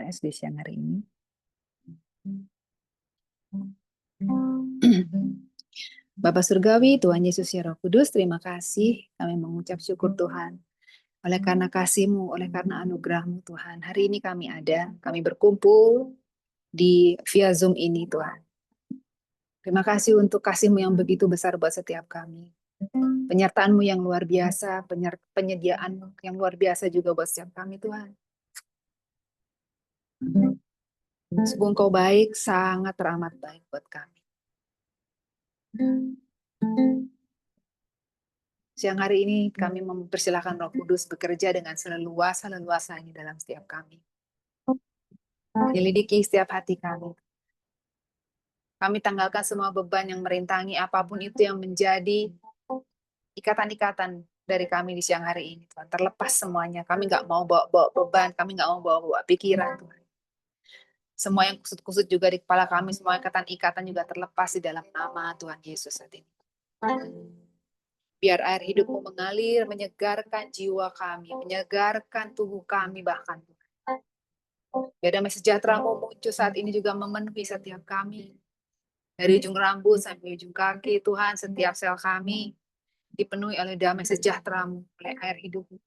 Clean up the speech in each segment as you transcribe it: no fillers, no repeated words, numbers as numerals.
PKS di siang hari ini. Bapa Surgawi, Tuhan Yesus ya Roh Kudus, terima kasih. Kami mengucap syukur Tuhan. Oleh karena kasih-Mu, oleh karena anugerah-Mu Tuhan. Hari ini kami berkumpul di via Zoom ini Tuhan. Terima kasih untuk kasih-Mu yang begitu besar buat setiap kami. Penyertaan-Mu yang luar biasa, penyediaan yang luar biasa juga buat setiap kami Tuhan. Sungguh Engkau baik, sangat teramat baik buat kami. Siang hari ini kami mempersilahkan Roh Kudus bekerja dengan seleluasa-leluasanya dalam setiap kami. Menyelidiki setiap hati kami. Kami tanggalkan semua beban yang merintangi apapun itu yang menjadi ikatan-ikatan dari kami di siang hari ini. Tuhan, terlepas semuanya. Kami nggak mau bawa beban, kami nggak mau bawa pikiran. Tuhan. Semua yang kusut-kusut juga di kepala kami, semua ikatan-ikatan juga terlepas di dalam nama Tuhan Yesus saat ini. Biar air hidup-Mu mengalir, menyegarkan jiwa kami, menyegarkan tubuh kami bahkan. Biar damai sejahtera-Mu muncul saat ini juga memenuhi setiap kami. Dari ujung rambut sampai ujung kaki, Tuhan, setiap sel kami dipenuhi oleh damai sejahtera-Mu, oleh air hidup-Mu.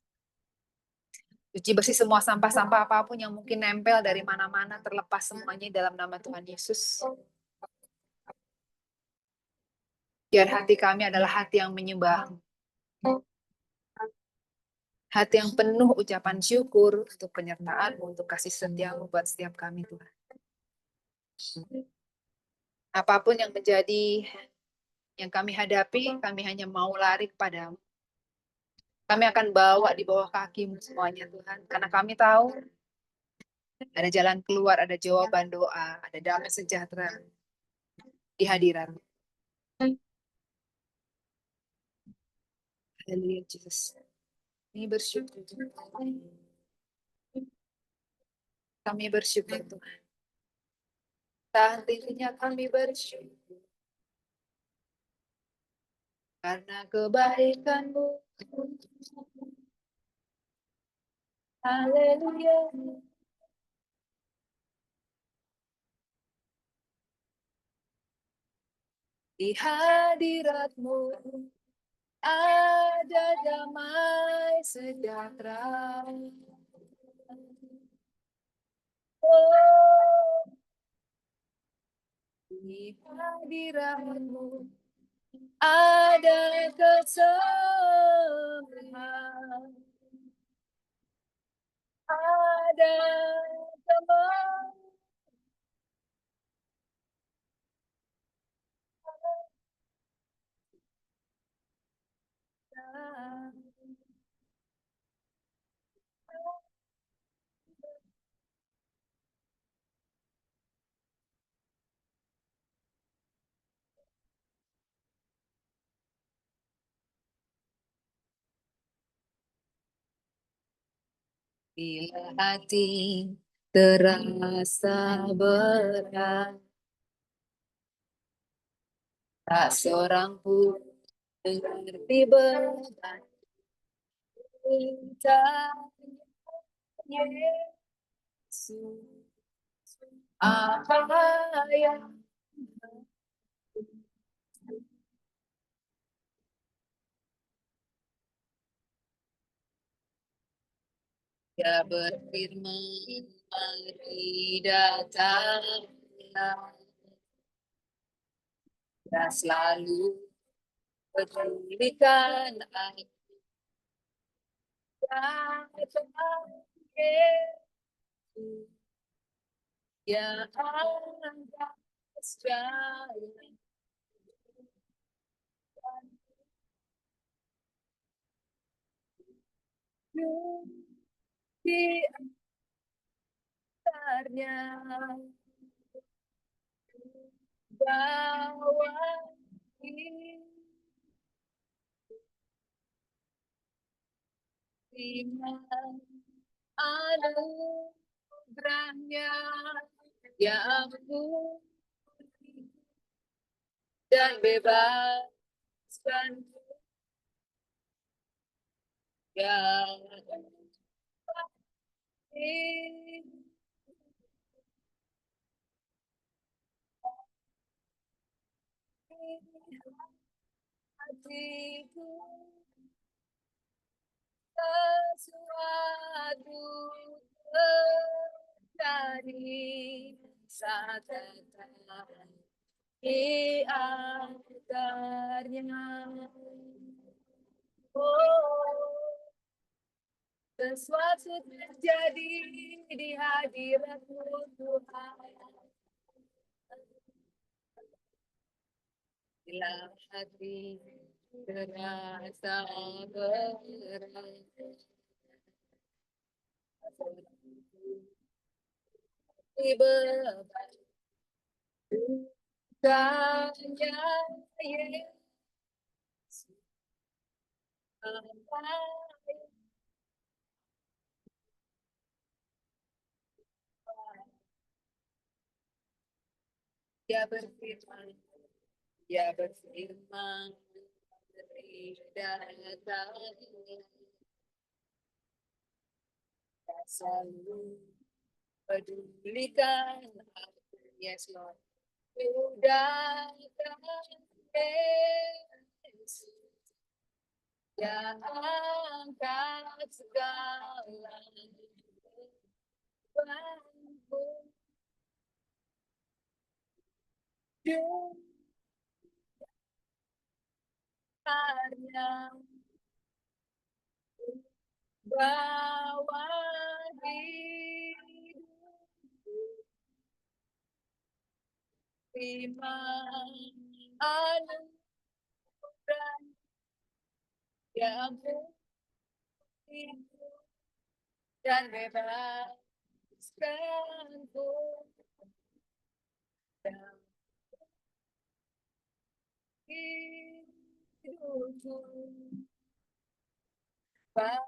Cuci bersih semua sampah-sampah apapun yang mungkin nempel dari mana-mana, terlepas semuanya dalam nama Tuhan Yesus. Biar hati kami adalah hati yang menyembah. Hati yang penuh ucapan syukur untuk penyertaan-Mu, untuk kasih setia-Mu buat setiap kami, Tuhan. Apapun yang menjadi yang kami hadapi, kami hanya mau lari kepada-Mu. Kami akan bawa di bawah kaki-Mu semuanya, Tuhan. Karena kami tahu ada jalan keluar, ada jawaban doa, ada damai sejahtera di hadirat-Mu. Haleluya, Yesus. Kami bersyukur, Tuhan. Kami bersyukur, Tuhan. Saat intinya kami bersyukur. Karena kebaikan-Mu. Haleluya. Di hadirat-Mu ada damai sejahtera. Oh, di hadirat-Mu ada kesembuhan, ada kemenangan. Bila hati terasa berat, tak seorang pun mengerti beban kita, Yesus. Apa yang Dia berfirman, mari datanglah. Dia selalu pedulikan aku. Datang Yesus, Dia akan jalan. Di antaranya bawah iman anugerahnya yang ampun dan bebaskan yang hatiku sesuatu terjadi saat datang di antaranya. Oh, sesuatu terjadi di hadiratmu Tuhan. Bila hati terasa berat, beban tanya Yesus apa dia berfirman, dia berfirman dari datangnya selalu pedulikan aku. Yes Lord, sudah Yesus, ya angkat segala bebanku. Hanya bawa hidupku, terima anugerah yang itu dan bebaskanku dari hidupku. Bagi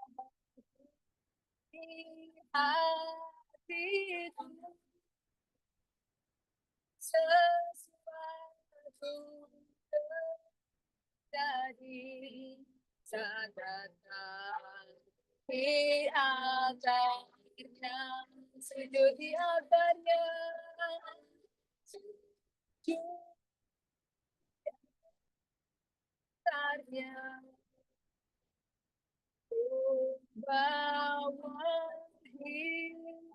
hatiku sesuatu terjadi saat datang di altarnya, sujud di altarnya, sujud altarnya, bawa hidup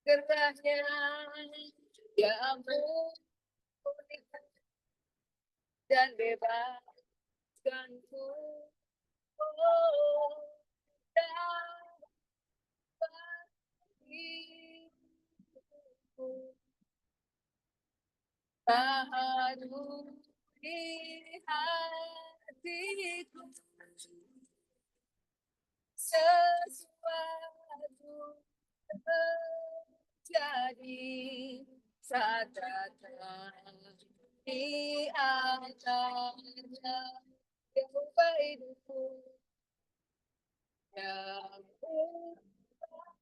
anugerahnya yang murni dan bebaskanku. Oh, dapat hidupku baru di hatiku, sesuatu terjadi saat datang di antaranya yang mengubah hidupku, yang mengubah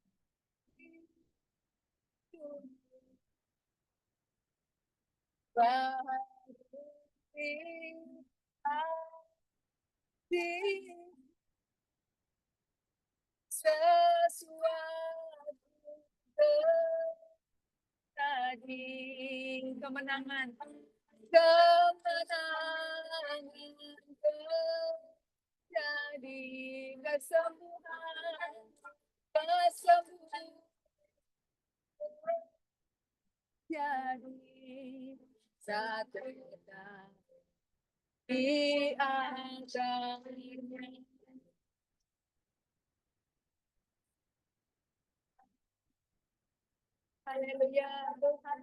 hidupku, baru di hatiku, sesuatu terjadi. Kemenangan, kemenangan terjadi, kesembuhan, kesembuhan jadi saat kita di acaranya. Haleluya Tuhan,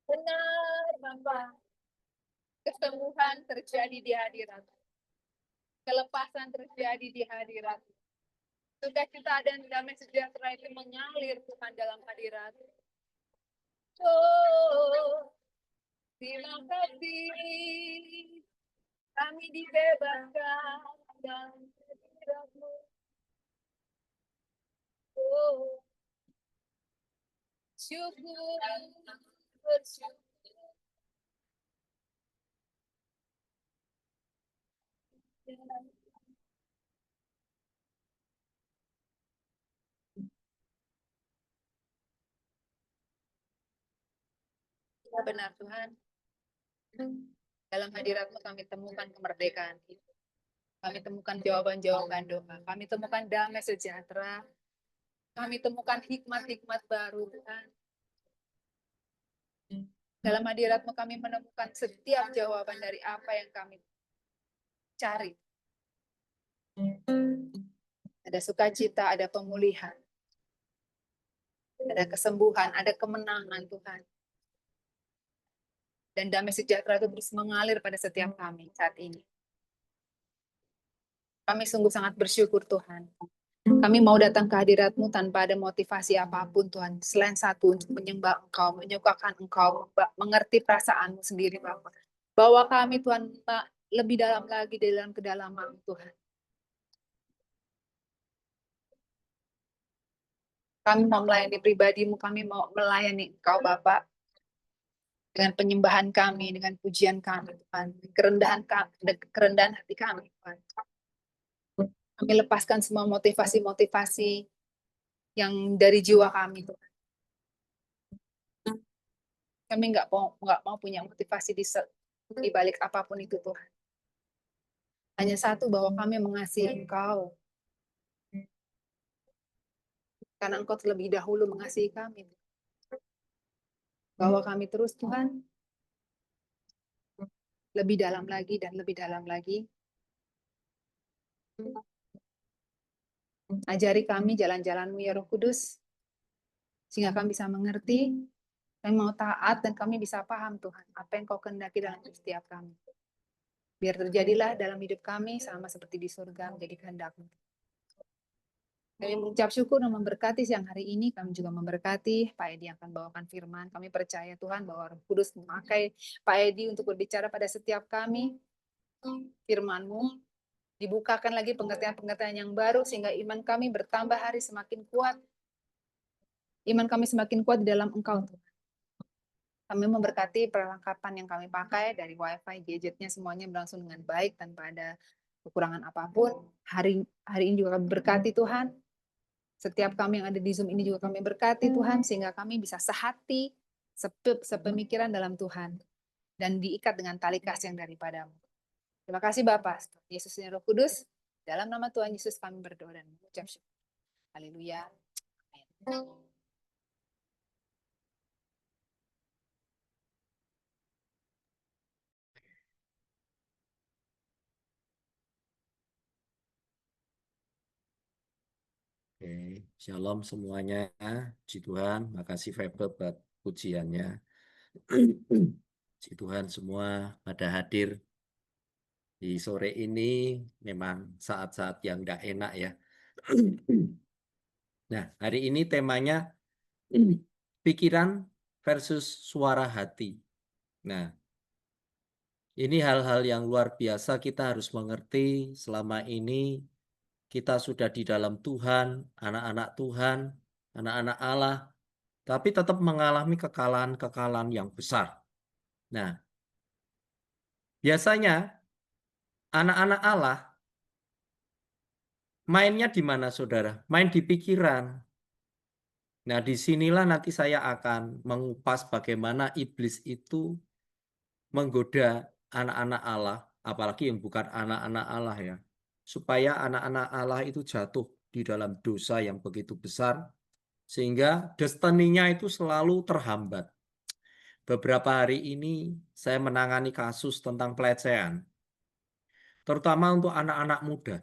benar Bapa, kesembuhan terjadi di hadirat, kelepasan terjadi di hadirat, sukacita dan damai sejahtera itu mengalir Tuhan dalam hadirat. Oh, terima kasih, kami dibebaskan dalam hadirat-Mu. Oh, syukur, bersyukur. Benar Tuhan. Dalam hadirat-Mu kami temukan kemerdekaan. Kami temukan jawaban-jawaban doa. Kami temukan damai sejahtera. Kami temukan hikmat-hikmat baru Tuhan. Dalam hadirat-Mu kami menemukan setiap jawaban dari apa yang kami cari. Ada sukacita, ada pemulihan. Ada kesembuhan, ada kemenangan Tuhan. Dan damai sejahtera itu terus mengalir pada setiap kami saat ini. Kami sungguh sangat bersyukur Tuhan. Kami mau datang ke hadirat-Mu tanpa ada motivasi apapun Tuhan. Selain satu, untuk menyembah Engkau, menyukakan Engkau, mengerti perasaan-Mu sendiri Bapak. Bawa kami Tuhan lebih dalam lagi di dalam kedalaman Tuhan. Kami mau melayani pribadi-Mu, kami mau melayani Engkau Bapak. Dengan penyembahan kami, dengan pujian kami Tuhan. Kerendahan hati kami Tuhan. Kami lepaskan semua motivasi-motivasi yang dari jiwa kami Tuhan. Kami nggak mau punya motivasi di balik apapun itu Tuhan. Hanya satu, bahwa kami mengasihi Engkau. Karena Engkau terlebih dahulu mengasihi kami. Bahwa kami terus Tuhan, lebih dalam lagi dan lebih dalam lagi. Ajari kami jalan-jalan-Mu ya Roh Kudus, sehingga kami bisa mengerti, kami mau taat, dan kami bisa paham Tuhan, apa yang Kau kehendaki dalam setiap kami. Biar terjadilah dalam hidup kami sama seperti di surga menjadi kehendak-Mu. Kami mengucap syukur dan memberkati siang hari ini. Kami juga memberkati Pak Edi yang akan bawakan firman. Kami percaya Tuhan bahwa Roh Kudus memakai Pak Edi untuk berbicara pada setiap kami. Firman-Mu dibukakan lagi pengertian-pengertian yang baru sehingga iman kami bertambah hari semakin kuat. Iman kami semakin kuat di dalam Engkau Tuhan. Kami memberkati perlengkapan yang kami pakai dari WiFi, gadgetnya semuanya berlangsung dengan baik tanpa ada kekurangan apapun. Hari ini juga kami berkati Tuhan. Setiap kami yang ada di Zoom ini juga kami berkati Tuhan, sehingga kami bisa sehati, sepemikiran dalam Tuhan, dan diikat dengan tali kasih yang daripada-Mu. Terima kasih Bapak, Yesus dan Roh Kudus. Dalam nama Tuhan Yesus kami berdoa dan mengucap syukur. Haleluya. Amin. Oke, shalom semuanya. Puji Tuhan, makasih Febe buat pujiannya. Puji Tuhan semua pada hadir di sore ini, memang saat-saat yang tidak enak ya. Nah, hari ini temanya pikiran versus suara hati. Nah, ini hal-hal yang luar biasa kita harus mengerti. Selama ini kita sudah di dalam Tuhan, anak-anak Tuhan, anak-anak Allah, tapi tetap mengalami kekalahan-kekalahan yang besar. Nah, biasanya anak-anak Allah mainnya di mana, saudara? Main di pikiran. Nah, disinilah nanti saya akan mengupas bagaimana iblis itu menggoda anak-anak Allah, apalagi yang bukan anak-anak Allah ya, supaya anak-anak Allah itu jatuh di dalam dosa yang begitu besar, sehingga destininya itu selalu terhambat. Beberapa hari ini saya menangani kasus tentang pelecehan, terutama untuk anak-anak muda.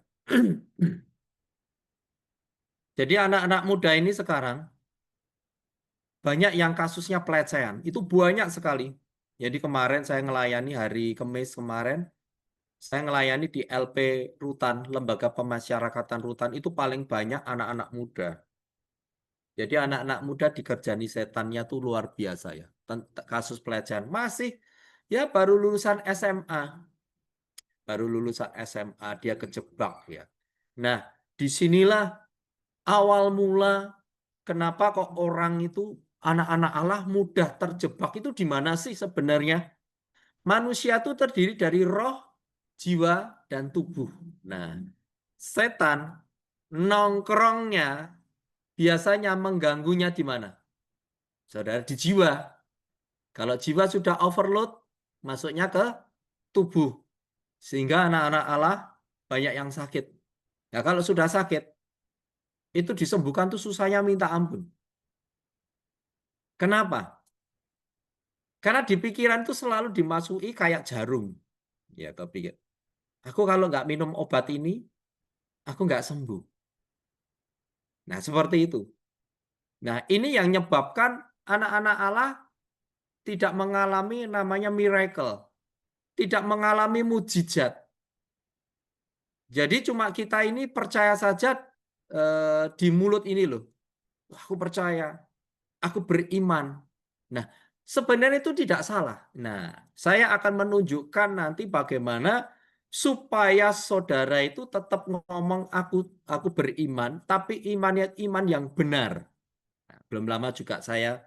Jadi anak-anak muda ini sekarang banyak yang kasusnya pelecehan, itu banyak sekali. Jadi kemarin saya melayani hari Kamis kemarin, saya melayani di LP Rutan, Lembaga Pemasyarakatan Rutan, itu paling banyak anak-anak muda. Jadi anak-anak muda dikerjani setannya tuh luar biasa ya. Kasus pelecehan masih ya baru lulusan SMA. Baru lulusan SMA dia kejebak ya. Nah, disinilah awal mula kenapa kok orang itu anak-anak Allah mudah terjebak itu di mana sih sebenarnya? Manusia itu terdiri dari roh, jiwa, dan tubuh. Nah, setan nongkrongnya biasanya mengganggunya di mana? Saudara, di jiwa. Kalau jiwa sudah overload, masuknya ke tubuh. Sehingga anak-anak Allah banyak yang sakit. Nah, kalau sudah sakit, itu disembuhkan tuh susahnya minta ampun. Kenapa? Karena di pikiran itu selalu dimasuki kayak jarum. Ya, tapi aku kalau nggak minum obat ini, aku nggak sembuh. Nah, seperti itu. Nah, ini yang menyebabkan anak-anak Allah tidak mengalami namanya miracle. Tidak mengalami mujizat. Jadi cuma kita ini percaya saja di mulut ini loh. Aku percaya, aku beriman. Nah, sebenarnya itu tidak salah. Nah, saya akan menunjukkan nanti bagaimana supaya saudara itu tetap ngomong aku beriman, tapi imannya iman yang benar. Nah, belum lama juga saya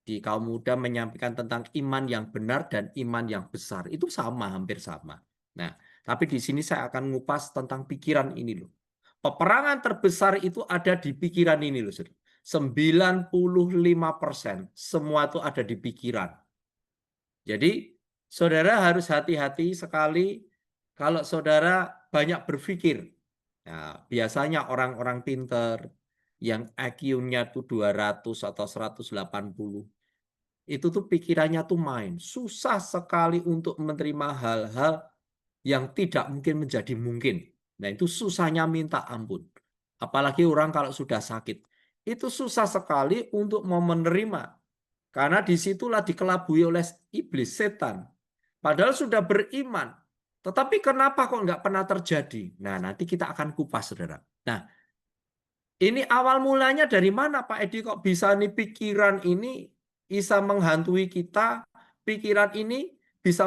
di kaum muda menyampaikan tentang iman yang benar dan iman yang besar. Itu sama, hampir sama. Nah, tapi di sini saya akan ngupas tentang pikiran ini loh. Peperangan terbesar itu ada di pikiran ini loh, saudara. 95% semua itu ada di pikiran. Jadi, saudara harus hati-hati sekali kalau saudara banyak berpikir. Nah, biasanya orang-orang pinter yang IQ-nya tuh 200 atau 180, itu tuh pikirannya tuh main. Susah sekali untuk menerima hal-hal yang tidak mungkin menjadi mungkin. Nah, itu susahnya minta ampun. Apalagi orang kalau sudah sakit. Itu susah sekali untuk mau menerima. Karena disitulah dikelabui oleh iblis, setan. Padahal sudah beriman. Tetapi kenapa kok nggak pernah terjadi? Nah, nanti kita akan kupas, saudara. Nah, ini awal mulanya dari mana Pak Edi kok bisa nih pikiran ini bisa menghantui kita, pikiran ini bisa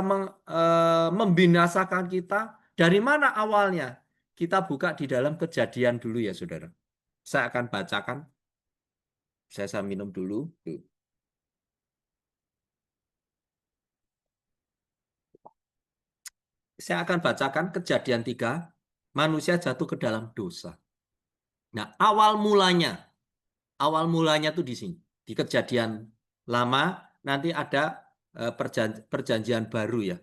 membinasakan kita. Dari mana awalnya? Kita buka di dalam Kejadian dulu ya saudara. Saya akan bacakan. Saya minum dulu. Saya akan bacakan Kejadian 3. Manusia jatuh ke dalam dosa. Nah, awal mulanya tuh di sini. Di Kejadian Lama nanti ada perjanjian baru ya.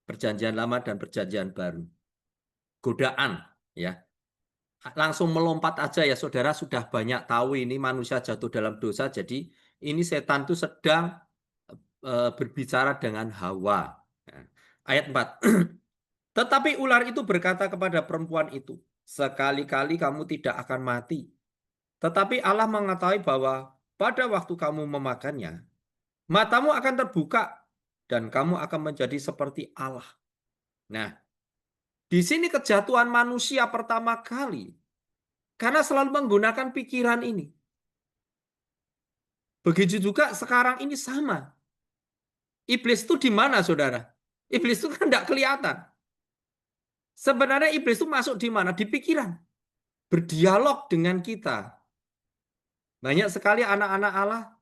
Perjanjian Lama dan Perjanjian Baru. Godaan ya. Langsung melompat aja ya saudara, sudah banyak tahu ini manusia jatuh dalam dosa. Jadi ini setan itu sedang berbicara dengan Hawa. Ayat 4. Tetapi ular itu berkata kepada perempuan itu, sekali-kali kamu tidak akan mati. Tetapi Allah mengetahui bahwa pada waktu kamu memakannya, matamu akan terbuka dan kamu akan menjadi seperti Allah. Nah, di sini kejatuhan manusia pertama kali karena selalu menggunakan pikiran ini. Begitu juga sekarang ini sama. Iblis itu di mana, saudara? Iblis itu kan tidak kelihatan. Sebenarnya iblis itu masuk di mana? Di pikiran. Berdialog dengan kita. Banyak sekali anak-anak Allah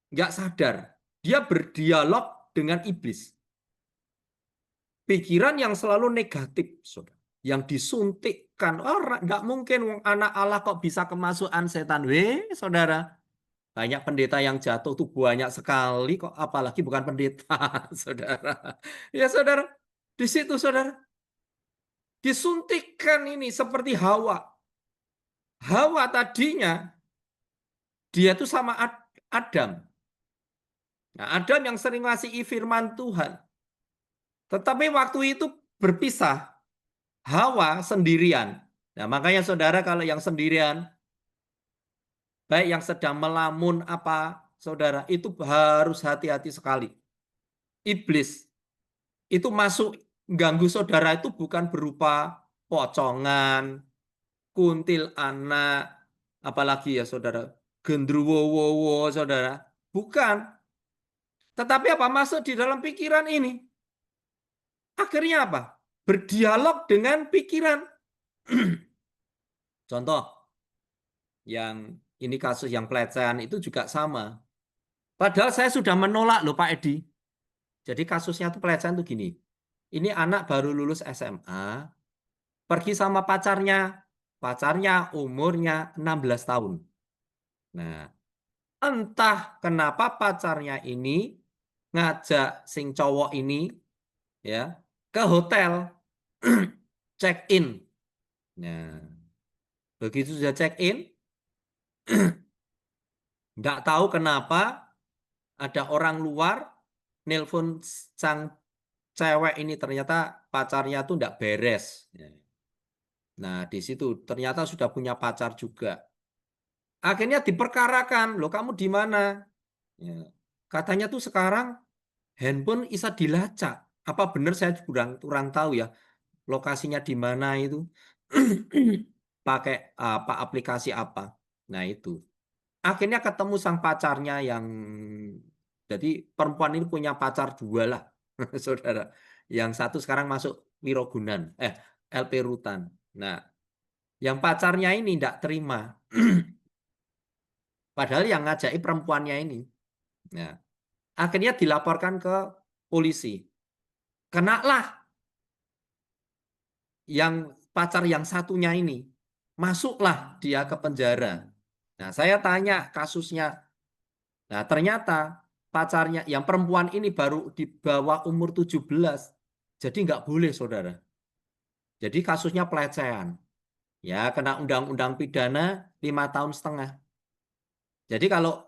nggak sadar. Dia berdialog dengan iblis. Pikiran yang selalu negatif, saudara. Yang disuntikkan. Oh, nggak mungkin anak Allah kok bisa kemasukan setan. Saudara. Banyak pendeta yang jatuh tuh banyak sekali kok, apalagi bukan pendeta, saudara. Ya saudara, di situ saudara, disuntikkan ini seperti Hawa. Hawa tadinya, dia tuh sama Adam. Nah, Adam yang sering ngasih firman Tuhan. Tetapi waktu itu berpisah, Hawa sendirian. Nah, makanya saudara kalau yang sendirian, baik yang sedang melamun apa, saudara, itu harus hati-hati sekali. Iblis itu masuk ganggu saudara itu bukan berupa pocongan, kuntil anak, apalagi ya saudara, gendruwo saudara. Bukan. Tetapi apa? Masuk di dalam pikiran ini. Akhirnya apa? Berdialog dengan pikiran. Contoh, yang ini kasus yang pelecehan itu juga sama. Padahal saya sudah menolak loh Pak Edi. Jadi kasusnya tuh pelecehan tuh gini. Ini anak baru lulus SMA, pergi sama pacarnya. Pacarnya umurnya 16 tahun. Nah, entah kenapa pacarnya ini ngajak sing cowok ini ya ke hotel check in. Nah, begitu sudah check in, nggak tahu kenapa ada orang luar nelpon sang cewek ini ternyata pacarnya tuh nggak beres. Ya. Nah, di situ ternyata sudah punya pacar juga. Akhirnya diperkarakan, loh kamu di mana? Ya. Katanya tuh sekarang handphone bisa dilacak. Apa benar saya kurang kurang tahu ya lokasinya di mana itu. Pakai apa aplikasi apa. Nah, itu. Akhirnya ketemu sang pacarnya yang jadi perempuan ini punya pacar dua lah, saudara. Yang satu sekarang masuk Wirogunan, LP Rutan. Nah, yang pacarnya ini tidak terima. Padahal yang ngajaki perempuannya ini. Nah, akhirnya dilaporkan ke polisi. Kenalah yang pacar yang satunya ini. Masuklah dia ke penjara. Nah, saya tanya kasusnya. Nah, ternyata pacarnya yang perempuan ini baru di bawah umur 17. Jadi nggak boleh, saudara. Jadi kasusnya pelecehan. Ya, kena undang-undang pidana 5 tahun setengah. Jadi kalau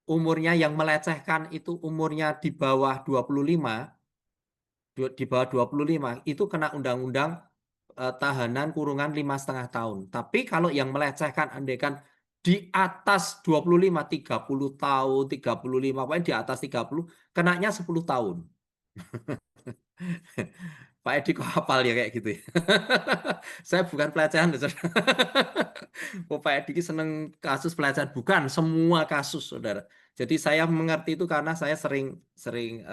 umurnya yang melecehkan itu umurnya di bawah 25, di bawah 25 itu kena undang-undang tahanan kurungan 5,5 tahun. Tapi kalau yang melecehkan andaikan di atas 25, 30 tahun, 35, pokoknya di atas 30, kenanya 10 tahun. Pak Edi kok hafal ya kayak gitu ya. Saya bukan pelecehan loh, saudara. Oh, Pak Edi seneng kasus pelecehan, bukan semua kasus, saudara. Jadi saya mengerti itu karena saya sering sering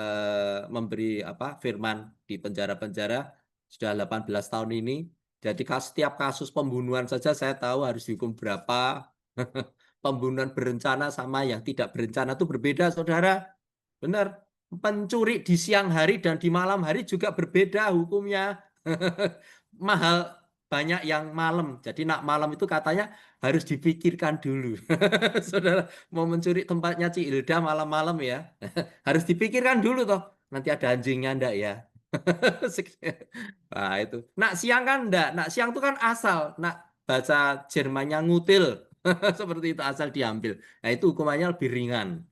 memberi apa firman di penjara-penjara sudah 18 tahun ini. Jadi setiap kasus pembunuhan saja saya tahu harus dihukum berapa. Pembunuhan berencana sama yang tidak berencana itu berbeda, saudara. Benar. Pencuri di siang hari dan di malam hari juga berbeda hukumnya. Mahal banyak yang malam. Jadi nak malam itu katanya harus dipikirkan dulu. Saudara mau mencuri tempatnya Ci Hilda malam-malam ya. Harus dipikirkan dulu toh. Nanti ada anjingnya ndak ya? Nah, itu. Nak siang kan enggak. Nak siang itu kan asal. Nak baca Jermannya ngutil. Seperti itu asal diambil. Nah, itu hukumannya lebih ringan.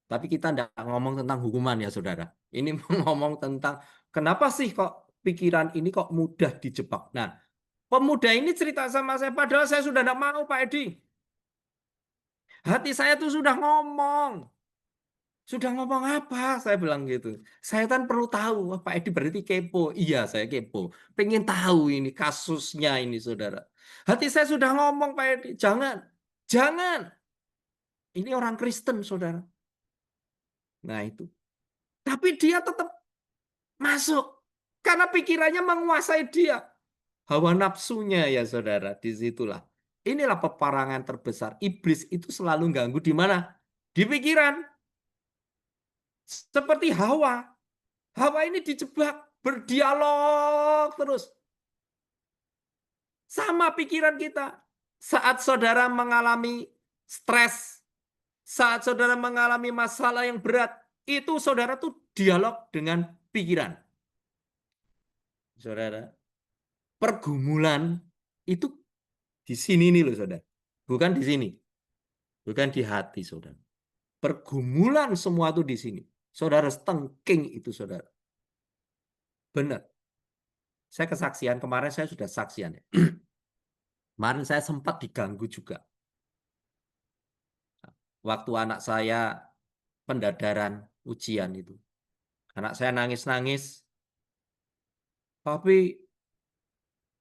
Tapi kita tidak ngomong tentang hukuman ya, saudara. Ini ngomong tentang kenapa sih kok pikiran ini kok mudah dijebak. Nah, pemuda ini cerita sama saya, padahal saya sudah tidak mau, Pak Edi. Hati saya tuh sudah ngomong. Sudah ngomong apa? Saya bilang gitu. Saya kan perlu tahu. Wah, Pak Edi berarti kepo. Iya, saya kepo. Pengen tahu ini kasusnya ini, saudara. Hati saya sudah ngomong, Pak Edi. Jangan. Jangan. Ini orang Kristen, saudara. Nah, itu. Tapi dia tetap masuk. Karena pikirannya menguasai dia. Hawa nafsunya ya saudara, disitulah. Inilah peperangan terbesar. Iblis itu selalu ganggu di mana? Di pikiran. Seperti Hawa. Hawa ini dijebak, berdialog terus. Sama pikiran kita. Saat saudara mengalami stres, saat saudara mengalami masalah yang berat, itu saudara tuh dialog dengan pikiran. Saudara, pergumulan itu di sini nih loh, saudara. Bukan di sini. Bukan di hati, saudara. Pergumulan semua itu di sini. Saudara stengking itu, saudara. Benar. Saya kesaksian, kemarin saya sudah saksian ya. Kemarin saya sempat diganggu juga. Waktu anak saya pendadaran ujian itu. Anak saya nangis-nangis. Tapi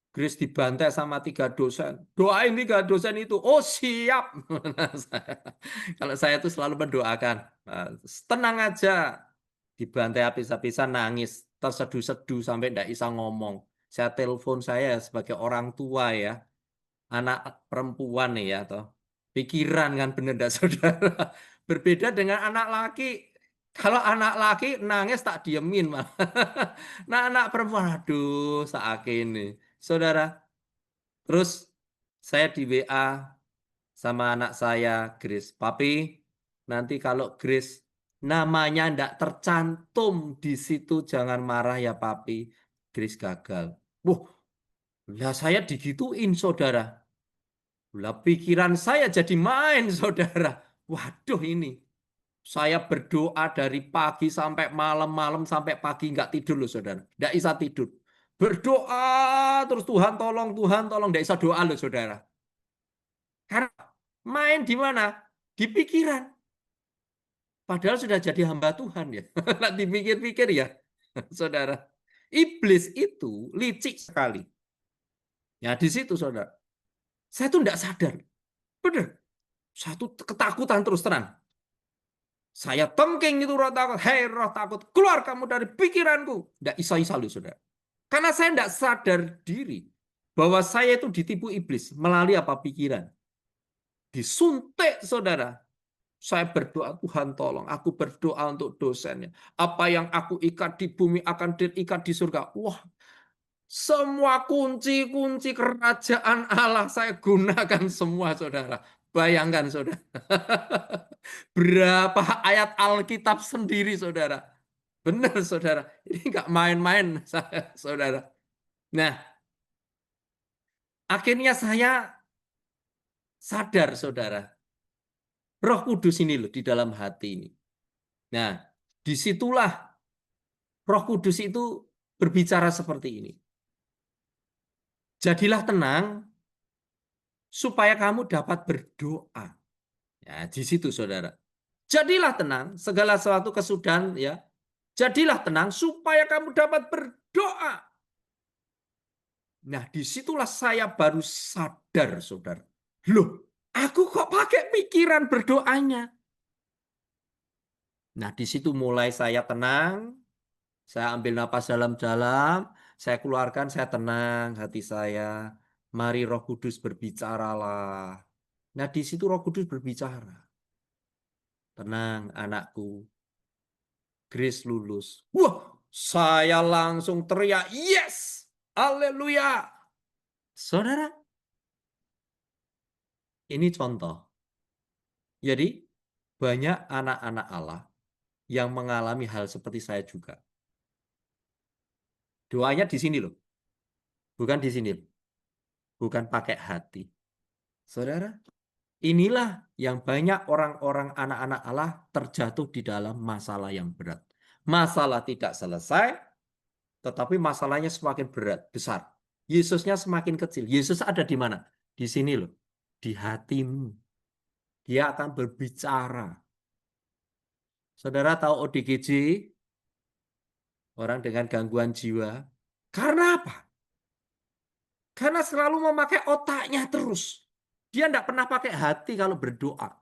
Grace dibantai sama 3 dosen. Doain 3 dosen itu. Oh siap. Kalau saya itu selalu mendoakan. Tenang aja. Dibantai habis-habisan nangis. Terseduh-seduh sampai tidak bisa ngomong. Saya telepon saya sebagai orang tua ya. Anak perempuan nih ya. Toh. Pikiran kan bener enggak saudara. Berbeda dengan anak laki. Kalau anak laki nangis tak diemin malah. Nah anak perempuan aduh saat ini. Saudara, terus saya di WA sama anak saya, Grace. Papi, nanti kalau Grace namanya ndak tercantum di situ, jangan marah ya papi. Grace gagal. Wah, lah saya digituin saudara. Lah pikiran saya jadi main saudara. Waduh ini. Saya berdoa dari pagi sampai malam sampai pagi nggak tidur loh saudara. Nggak bisa tidur. Berdoa terus Tuhan tolong. Nggak bisa doa loh saudara. Karena main di mana? Di pikiran. Padahal sudah jadi hamba Tuhan ya. Nah, dipikir-pikir ya, saudara. Iblis itu licik sekali. Ya di situ saudara. Saya tuh enggak sadar. Benar. Saya tuh ketakutan terus terang. Saya tengking itu roh takut. Hei roh takut, keluar kamu dari pikiranku. Enggak isa-isa loh saudara. Karena saya enggak sadar diri bahwa saya itu ditipu iblis melalui apa pikiran. Disuntik saudara. Saya berdoa, Tuhan tolong, aku berdoa untuk dosennya. Apa yang aku ikat di bumi akan diikat di surga. Wah, semua kunci-kunci kerajaan Allah saya gunakan semua, saudara. Bayangkan, saudara. Berapa ayat Alkitab sendiri, saudara. Benar, saudara. Ini nggak main-main, saudara. Nah, akhirnya saya sadar, saudara. Roh Kudus ini loh di dalam hati ini. Nah, disitulah Roh Kudus itu berbicara seperti ini. Jadilah tenang supaya kamu dapat berdoa. Ya, di situ saudara. Jadilah tenang, segala sesuatu kesudahan ya. Jadilah tenang supaya kamu dapat berdoa. Nah, disitulah saya baru sadar, saudara. Loh, aku kok pakai pikiran berdoanya? Nah, di situ mulai saya tenang, saya ambil napas dalam-dalam, saya keluarkan, saya tenang hati saya. Mari Roh Kudus berbicaralah. Nah, di situ Roh Kudus berbicara. Tenang, anakku. Grace lulus. Wah, saya langsung teriak, yes! Haleluya! Saudara, ini contoh. Jadi, banyak anak-anak Allah yang mengalami hal seperti saya juga. Doanya di sini loh. Bukan di sini. Bukan pakai hati. Saudara, inilah yang banyak orang-orang anak-anak Allah terjatuh di dalam masalah yang berat. Masalah tidak selesai, tetapi masalahnya semakin berat, besar. Yesusnya semakin kecil. Yesus ada di mana? Di sini loh. Di hatimu. Dia akan berbicara. Saudara tahu ODGJ? Orang dengan gangguan jiwa. Karena apa? Karena selalu memakai otaknya terus. Dia tidak pernah pakai hati kalau berdoa.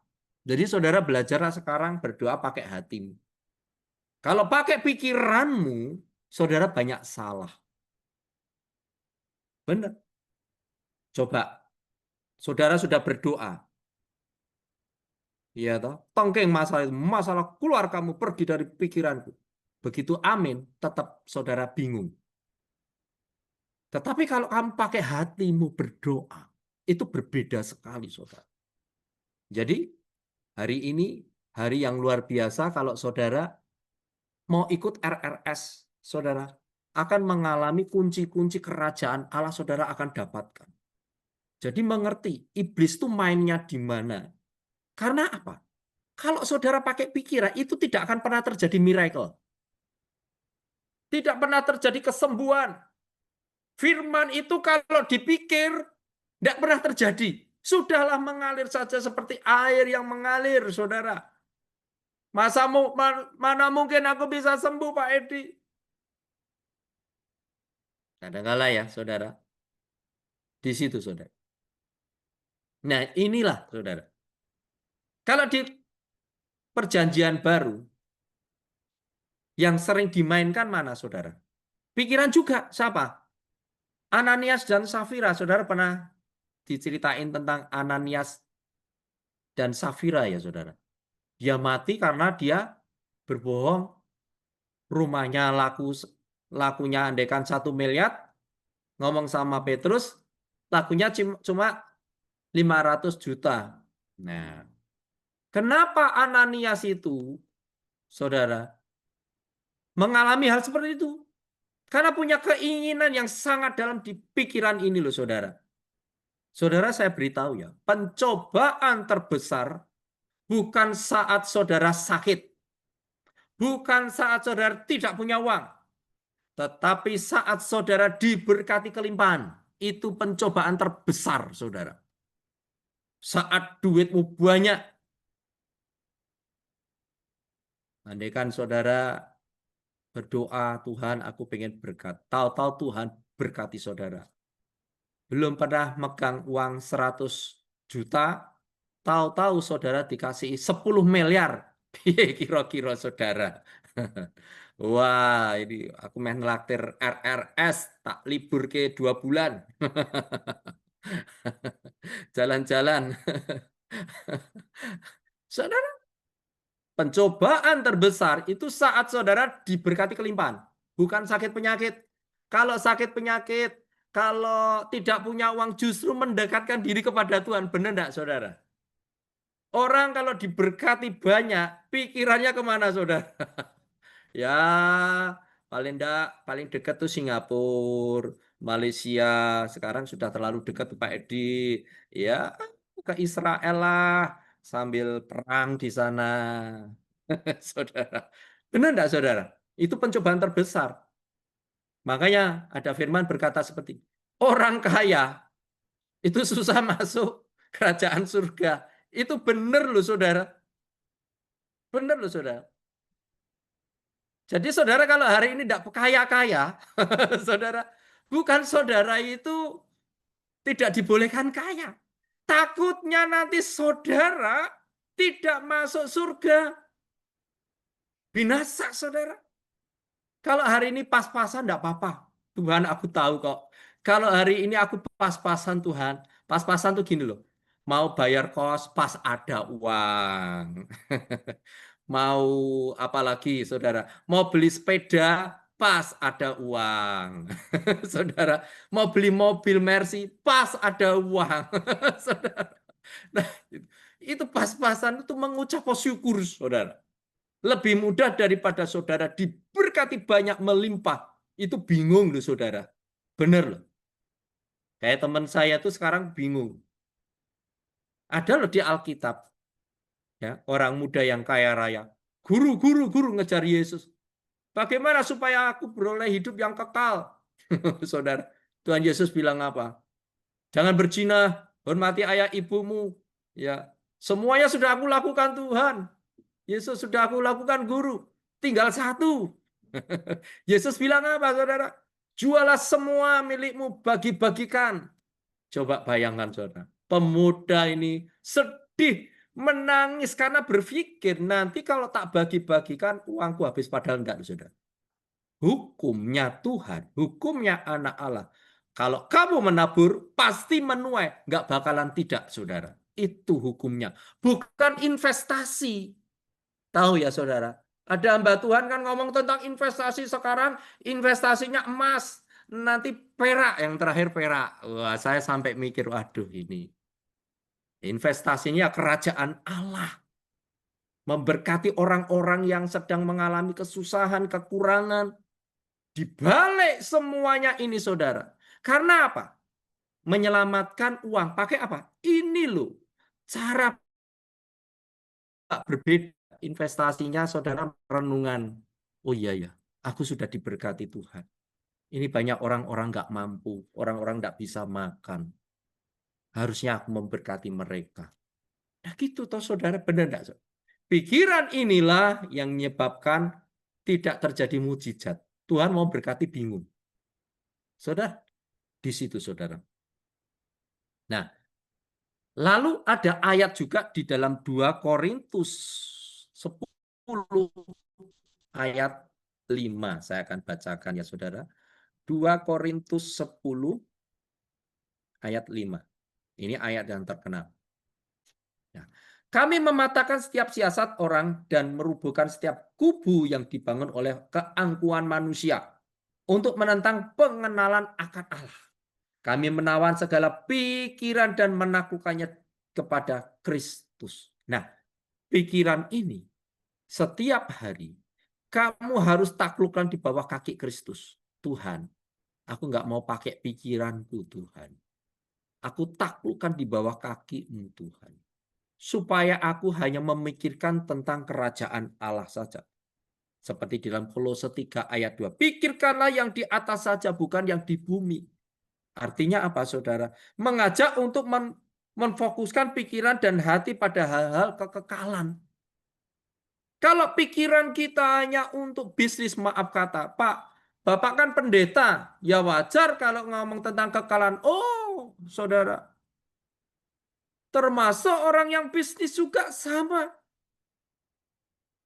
Jadi saudara belajarlah sekarang berdoa pakai hatimu. Kalau pakai pikiranmu, saudara banyak salah. Benar. Coba, saudara sudah berdoa. Iya toh, tengking masalah keluar kamu pergi dari pikiranku. Begitu amin, tetap saudara bingung. Tetapi kalau kamu pakai hatimu berdoa, itu berbeda sekali, saudara. Jadi, hari ini hari yang luar biasa kalau saudara mau ikut RRS, saudara akan mengalami kunci-kunci kerajaan Allah, saudara akan dapatkan. Jadi mengerti, iblis itu mainnya di mana. Karena apa? Kalau saudara pakai pikiran, itu tidak akan pernah terjadi miracle. Tidak pernah terjadi kesembuhan. Firman itu kalau dipikir, tidak pernah terjadi. Sudahlah mengalir saja seperti air yang mengalir, saudara. Mana mungkin aku bisa sembuh, Pak Edi? Kadang-kala ya, saudara. Di situ, saudara. Nah, inilah, saudara. Kalau di perjanjian baru, yang sering dimainkan mana, saudara? Pikiran juga, siapa? Ananias dan Safira, saudara pernah diceritain tentang Ananias dan Safira ya, saudara. Dia mati karena dia berbohong, rumahnya lakunya andaikan 1 miliar, ngomong sama Petrus, lakunya cuma 500 juta. Nah, kenapa Ananias itu saudara, mengalami hal seperti itu. Karena punya keinginan yang sangat dalam di pikiran ini loh, saudara. Saudara, saya beritahu ya, pencobaan terbesar bukan saat saudara sakit, bukan saat saudara tidak punya uang, tetapi saat saudara diberkati kelimpahan. Itu pencobaan terbesar, saudara. Saat duitmu banyak, andaikan saudara berdoa, Tuhan aku pengen berkat. Tahu-tahu Tuhan berkati saudara. Belum pernah megang uang 100 juta, tahu-tahu saudara dikasih 10 miliar. Kira-kira saudara. Wah, ini aku main laktir RRS, tak libur ke 2 bulan. Jalan-jalan. Saudara, pencobaan terbesar itu saat saudara diberkati kelimpahan, bukan sakit penyakit. Kalau sakit penyakit, kalau tidak punya uang justru mendekatkan diri kepada Tuhan. Benar enggak, saudara? Orang kalau diberkati banyak, pikirannya kemana, saudara? Ya, paling dekat tuh Singapura, Malaysia. Sekarang sudah terlalu dekat Pak Edi. Ya, ke Israel lah, sambil perang di sana. Saudara. Benar enggak, saudara? Itu pencobaan terbesar. Makanya ada firman berkata seperti, orang kaya itu susah masuk kerajaan surga. Itu benar loh, saudara. Benar loh, saudara. Jadi saudara kalau hari ini tidak kaya-kaya, saudara, bukan saudara itu tidak dibolehkan kaya. Takutnya nanti saudara tidak masuk surga. Binasa, saudara. Kalau hari ini pas-pasan enggak apa-apa. Tuhan, aku tahu kok. Kalau hari ini aku pas-pasan, Tuhan. Pas-pasan tuh gini loh. Mau bayar kos pas ada uang. Mau apa lagi, saudara? Mau beli sepeda pas ada uang. Saudara, mau beli mobil Mercy pas ada uang. Saudara. Nah, itu pas-pasan itu mengucap syukur, saudara. Lebih mudah daripada saudara diberkati banyak melimpah. Itu bingung loh, saudara. Benar loh. Kayak teman saya tuh sekarang bingung. Ada loh di Alkitab. Ya, orang muda yang kaya raya. Guru, guru, guru ngejar Yesus. Bagaimana supaya aku beroleh hidup yang kekal? Saudara, Tuhan Yesus bilang apa? Jangan berzina, hormati ayah ibumu. Ya, semuanya sudah aku lakukan, Tuhan. Yesus sudah aku lakukan, guru. Tinggal satu. Yesus bilang apa, saudara? Jualah semua milikmu, bagi-bagikan. Coba bayangkan, saudara. Pemuda ini sedih, menangis karena berpikir nanti kalau tak bagi-bagikan uangku habis, padahal enggak, saudara. Hukumnya Tuhan, hukumnya anak Allah. Kalau kamu menabur, pasti menuai. Enggak bakalan tidak, saudara. Itu hukumnya. Bukan investasi. Tahu ya, saudara? Ada hamba Tuhan kan ngomong tentang investasi sekarang, investasinya emas. Nanti perak, yang terakhir perak. Wah, saya sampai mikir, waduh ini. Investasinya kerajaan Allah. Memberkati orang-orang yang sedang mengalami kesusahan, kekurangan. Dibalik semuanya ini, saudara. Karena apa? Menyelamatkan uang. Pakai apa? Ini loh. Cara berbeda. Investasinya, saudara, renungan. Oh iya ya, aku sudah diberkati Tuhan. Ini banyak orang-orang nggak mampu. Orang-orang nggak bisa makan. Harusnya aku memberkati mereka. Nah gitu toh, saudara. Benar nggak? Pikiran inilah yang menyebabkan tidak terjadi mujizat. Tuhan mau berkati bingung. Saudara, di situ, saudara. Nah, lalu ada ayat juga di dalam 2 Korintus 10 ayat 5. Saya akan bacakan ya, saudara. 2 Korintus 10 ayat 5. Ini ayat yang terkenal. Ya. Kami mematahkan setiap siasat orang dan merubuhkan setiap kubu yang dibangun oleh keangkuhan manusia untuk menentang pengenalan akan Allah. Kami menawan segala pikiran dan menaklukkannya kepada Kristus. Nah, pikiran ini Setiap hari kamu harus taklukkan di bawah kaki Kristus. Tuhan, aku nggak mau pakai pikiranku Tuhan. Aku taklukkan di bawah kaki-Mu Tuhan. Supaya aku hanya memikirkan tentang kerajaan Allah saja. Seperti dalam Kolose 3 ayat 2. Pikirkanlah yang di atas saja, bukan yang di bumi. Artinya apa, saudara? Mengajak untuk menfokuskan pikiran dan hati pada hal-hal kekekalan. Kalau pikiran kita hanya untuk bisnis, maaf kata, Pak, Bapak kan pendeta, ya wajar kalau ngomong tentang kekekalan. Oh, saudara, termasuk orang yang bisnis juga sama.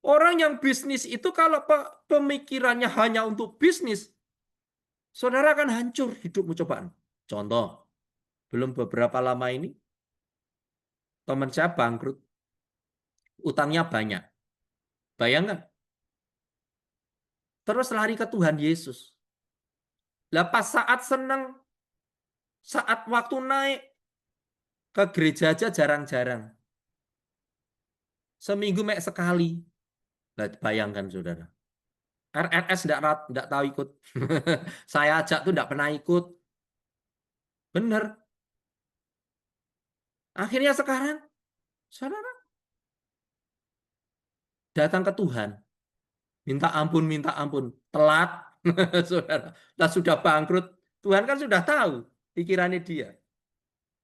Orang yang bisnis itu kalau pemikirannya hanya untuk bisnis, saudara akan hancur hidupmu cobaan. Contoh, belum beberapa lama ini, teman saya bangkrut, utangnya banyak. Bayangkan, terus lari ke Tuhan Yesus. Lah pas saat senang, saat waktu naik, ke gereja aja jarang-jarang. Seminggu mek sekali. Nah, bayangkan saudara. RRS enggak tahu ikut. Saya ajak tuh enggak pernah ikut. Bener. Akhirnya sekarang, saudara, datang ke Tuhan. Minta ampun. Telat. Saudara. Lah sudah bangkrut. Tuhan kan sudah tahu pikirannya dia.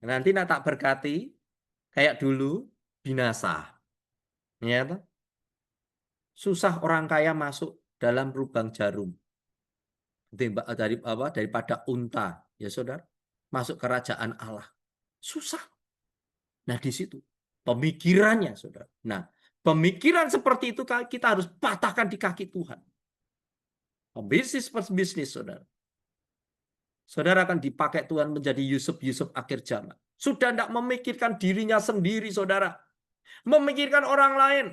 Nanti nak tak berkati, kayak dulu, binasa. Ya, toh? Susah orang kaya masuk dalam lubang jarum. Daripada unta, ya saudara, masuk kerajaan Allah. Susah. Nah, di situ pemikirannya, saudara. Nah, pemikiran seperti itu kita harus patahkan di kaki Tuhan. Bisnis, saudara. Saudara akan dipakai Tuhan menjadi Yusuf akhir zaman. Sudah tidak memikirkan dirinya sendiri, saudara. Memikirkan orang lain.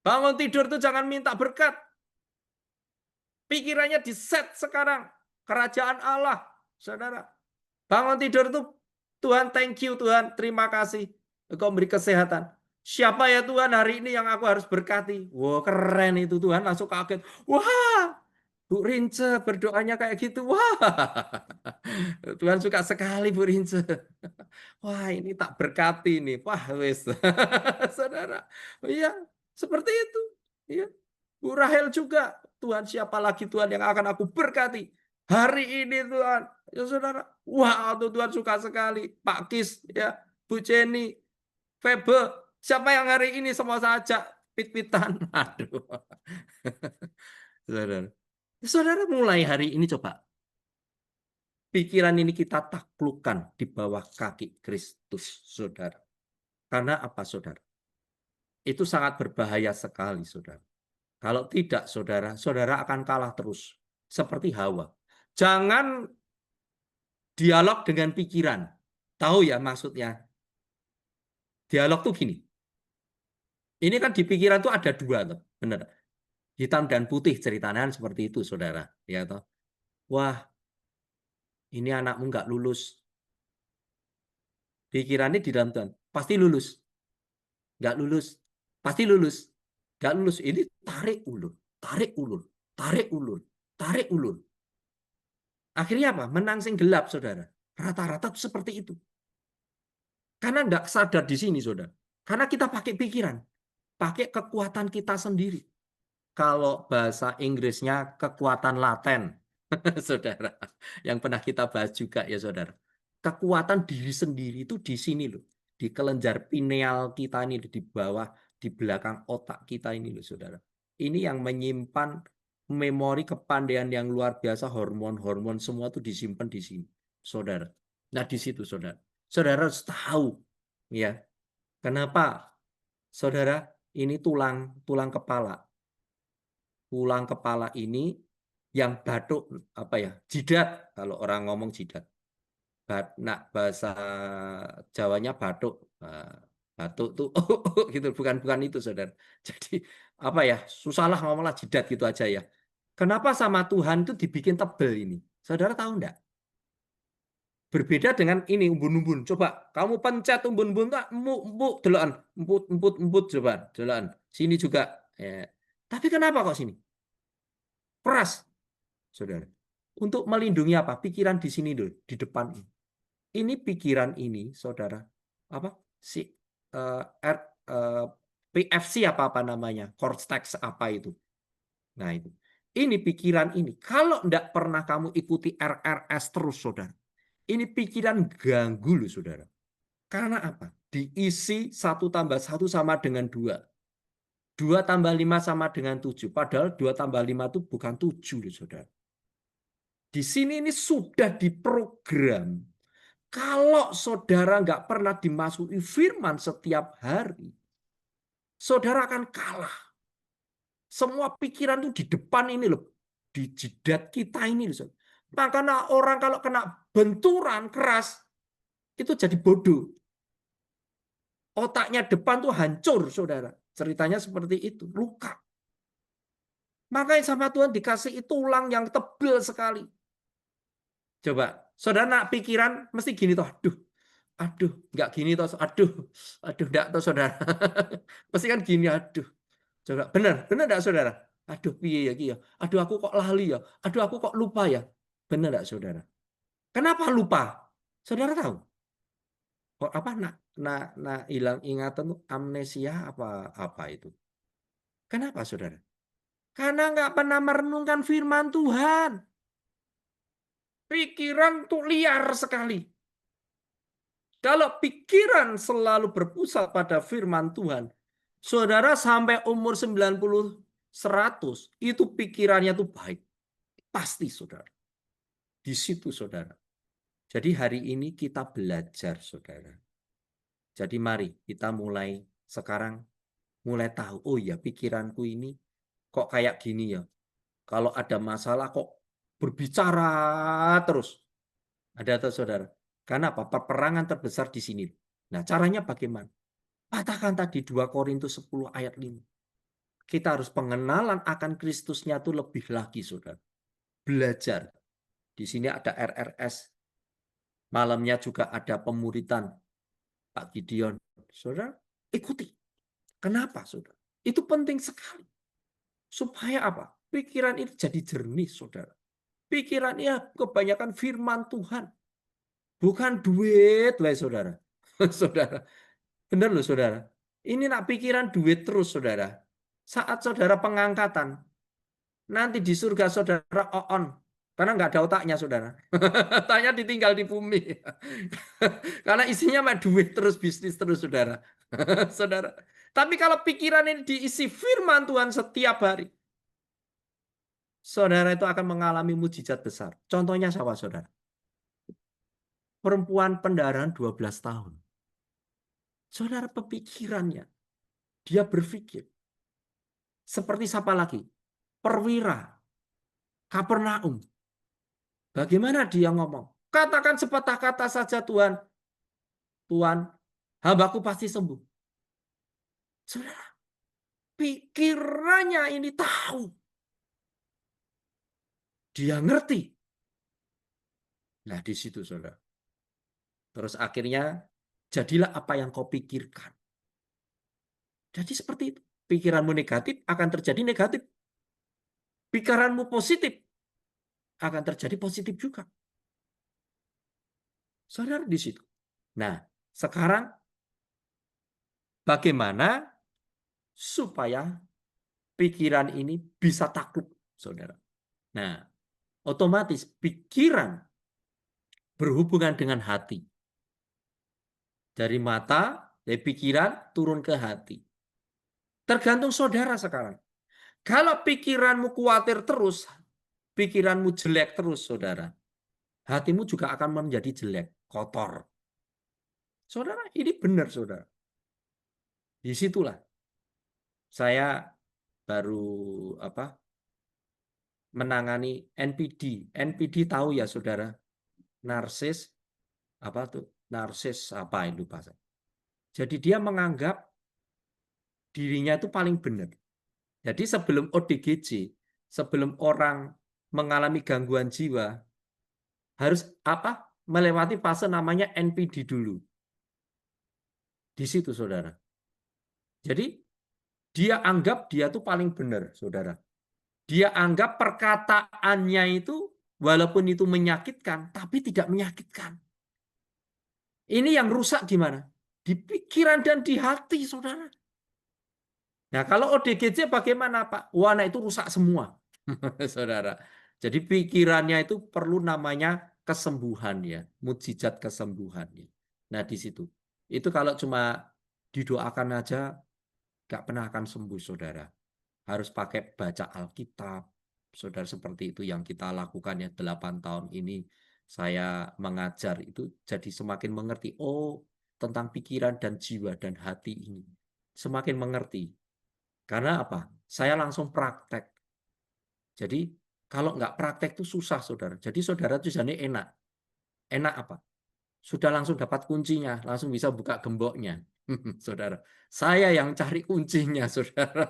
Bangun tidur itu jangan minta berkat. Pikirannya di-set sekarang. Kerajaan Allah, saudara. Bangun tidur itu, Tuhan thank you Tuhan, terima kasih. Engkau beri kesehatan. Siapa ya Tuhan hari ini yang aku harus berkati? Wah, keren itu Tuhan, langsung kaget. Wah, Bu Rince berdoanya kayak gitu. Wah, Tuhan suka sekali Bu Rince. Wah, ini tak berkati nih. Wah, wes. Saudara. Iya, seperti itu. Iya. Bu Rahel juga. Tuhan, siapa lagi Tuhan yang akan aku berkati? Hari ini Tuhan. Ya saudara. Wah, Tuhan suka sekali. Pak Kis, ya, Bu Jenny, Febe. Siapa yang hari ini semua saja pit-pitan? Aduh. Saudara. Saudara mulai hari ini coba. Pikiran ini kita taklukkan di bawah kaki Kristus, saudara. Karena apa, saudara? Itu sangat berbahaya sekali, saudara. Kalau tidak, saudara, saudara akan kalah terus. Seperti Hawa. Jangan dialog dengan pikiran. Tahu ya maksudnya? Dialog tuh gini. Ini kan di pikiran tuh ada dua, tuh. Benar. Hitam dan putih ceritanya seperti itu, saudara. Ya, toh. Wah, ini anakmu nggak lulus. Pikirannya di dalam Tuhan. Pasti lulus. Nggak lulus. Pasti lulus. Nggak lulus. Ini tarik ulur. Tarik ulur. Tarik ulur. Tarik ulur. Akhirnya apa? Menang sing gelap, saudara. Rata-rata seperti itu. Karena nggak sadar di sini, saudara. Karena kita pakai pikiran. Pakai kekuatan kita sendiri. Kalau bahasa Inggrisnya kekuatan laten. Saudara. Yang pernah kita bahas juga ya, saudara. Kekuatan diri sendiri itu di sini loh. Di kelenjar pineal kita ini, di bawah, di belakang otak kita ini loh, saudara. Ini yang menyimpan memori kepandaian yang luar biasa, hormon-hormon semua itu disimpan di sini, saudara. Nah, di situ, saudara. Saudara harus tahu, ya. Kenapa, saudara? Ini tulang kepala. Tulang kepala ini yang batuk, apa ya? Jidat, kalau orang ngomong jidat. Nah, bahasa Jawanya batuk. Nah, batuk tuh gitu, bukan itu, saudara. Jadi apa ya? Susahlah ngomonglah jidat gitu aja ya. Kenapa sama Tuhan itu dibikin tebel ini? Saudara tahu enggak? Berbeda dengan ini umbun-umbun. Coba kamu pencet umbun-umbun tak empuk deloken, emput coba deloken. Sini juga. Tapi kenapa kok sini? Peras, Saudara. Untuk melindungi apa? Pikiran di sini dulu, di depan ini. Ini pikiran ini, Saudara. Apa? Si PFC apa namanya? Cortex apa itu? Nah, itu. Ini pikiran ini. Kalau enggak pernah kamu ikuti RRS terus, Saudara. Ini pikiran ganggu loh, Saudara. Karena apa? Diisi 1 tambah 1 sama dengan 2. 2 tambah 5 sama dengan 7. Padahal 2 tambah 5 itu bukan 7 loh, Saudara. Di sini ini sudah diprogram. Kalau saudara nggak pernah dimasuki firman setiap hari, saudara akan kalah. Semua pikiran itu di depan ini loh. Di jidat kita ini loh. Makanya orang kalau kena benturan keras, itu jadi bodoh. Otaknya depan tuh hancur, saudara. Ceritanya seperti itu, luka. Makanya sama Tuhan dikasih tulang yang tebal sekali. Coba, saudara nak pikiran mesti gini toh, aduh, nggak gini toh, aduh, enggak toh saudara. Pasti kan gini, aduh. Coba, benar enggak saudara? Aduh, piye ya, ya. Aduh, aku kok lali ya. Aduh, aku kok lupa ya. Benar enggak saudara? Kenapa lupa? Saudara tahu? Kok apa nak hilang ingatan tuh amnesia apa itu? Kenapa saudara? Karena nggak pernah merenungkan firman Tuhan. Pikiran tuh liar sekali. Kalau pikiran selalu berpusat pada firman Tuhan, saudara sampai umur 90, 100, itu pikirannya tuh baik. Pasti saudara. Di situ saudara. Jadi hari ini kita belajar saudara. Jadi mari kita mulai sekarang mulai tahu, oh ya pikiranku ini kok kayak gini ya. Kalau ada masalah kok berbicara terus. Ada atau saudara? Karena apa? Peperangan terbesar di sini. Nah, caranya bagaimana? Katakan tadi 2 Korintus 10 ayat 5. Kita harus pengenalan akan Kristusnya itu lebih lagi, saudara. Belajar. Di sini ada RRS. Malamnya juga ada pemuritan Pak Gideon. Saudara, ikuti. Kenapa, saudara? Itu penting sekali. Supaya apa? Pikiran ini jadi jernih, saudara. Pikirannya kebanyakan firman Tuhan. Bukan duit, saudara. Saudara, benar loh saudara. Ini nak pikiran duit terus saudara. Saat saudara pengangkatan, nanti di surga saudara on. Karena nggak ada otaknya saudara. Otaknya ditinggal di bumi. Karena isinya mah duit terus, bisnis terus saudara. Saudara. Tapi kalau pikiran ini diisi firman Tuhan setiap hari, saudara itu akan mengalami mujizat besar. Contohnya siapa saudara? Perempuan pendarahan 12 tahun. Saudara, pemikirannya, dia berpikir. Seperti siapa lagi? Perwira, Kapernaum. Bagaimana dia ngomong? Katakan sepatah kata saja Tuhan. Tuhan, hambaku pasti sembuh. Saudara, pikirannya ini tahu. Dia ngerti. Nah, di situ saudara. Terus akhirnya, jadilah apa yang kau pikirkan. Jadi seperti itu. Pikiranmu negatif akan terjadi negatif. Pikiranmu positif akan terjadi positif juga. Saudara di situ. Nah, sekarang bagaimana supaya pikiran ini bisa takluk, saudara. Nah, otomatis pikiran berhubungan dengan hati. Dari mata, dari pikiran turun ke hati. Tergantung saudara sekarang. Kalau pikiranmu khawatir terus, pikiranmu jelek terus, saudara, hatimu juga akan menjadi jelek, kotor. Saudara, ini benar, saudara. Disitulah saya baru menangani NPD. NPD tahu ya, saudara, narsis apa tuh? Narsis apa itu bahasa? Jadi dia menganggap dirinya itu paling benar. Jadi sebelum ODGJ, sebelum orang mengalami gangguan jiwa, harus apa? melewati fase namanya NPD dulu. Di situ, saudara. Jadi, dia anggap dia tuh paling benar, saudara. Dia anggap perkataannya itu, walaupun itu menyakitkan, tapi tidak menyakitkan. Ini yang rusak di mana? Di pikiran dan di hati, saudara. Nah, kalau ODGJ bagaimana, Pak? Wah, nah itu rusak semua, saudara. Jadi pikirannya itu perlu namanya kesembuhan ya, mukjizat kesembuhan ya. Nah, di situ. Itu kalau cuma didoakan aja, nggak pernah akan sembuh, saudara. Harus pakai baca Alkitab, saudara, seperti itu yang kita lakukan ya 8 tahun ini. Saya mengajar itu jadi semakin mengerti, oh tentang pikiran dan jiwa dan hati ini. Semakin mengerti. Karena apa? Saya langsung praktek. Jadi kalau nggak praktek itu susah, saudara. Jadi saudara tujuannya enak. Enak apa? Sudah langsung dapat kuncinya, langsung bisa buka gemboknya. Saudara, saya yang cari kuncinya, saudara.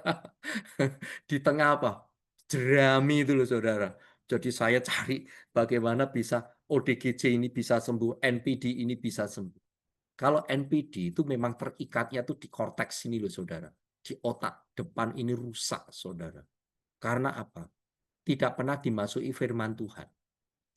Di tengah apa? Jerami itu loh, saudara. Jadi saya cari bagaimana bisa ODGJ ini bisa sembuh, NPD ini bisa sembuh. Kalau NPD itu memang terikatnya tuh di korteks ini loh, saudara. Di otak depan ini rusak, saudara. Karena apa? Tidak pernah dimasuki firman Tuhan.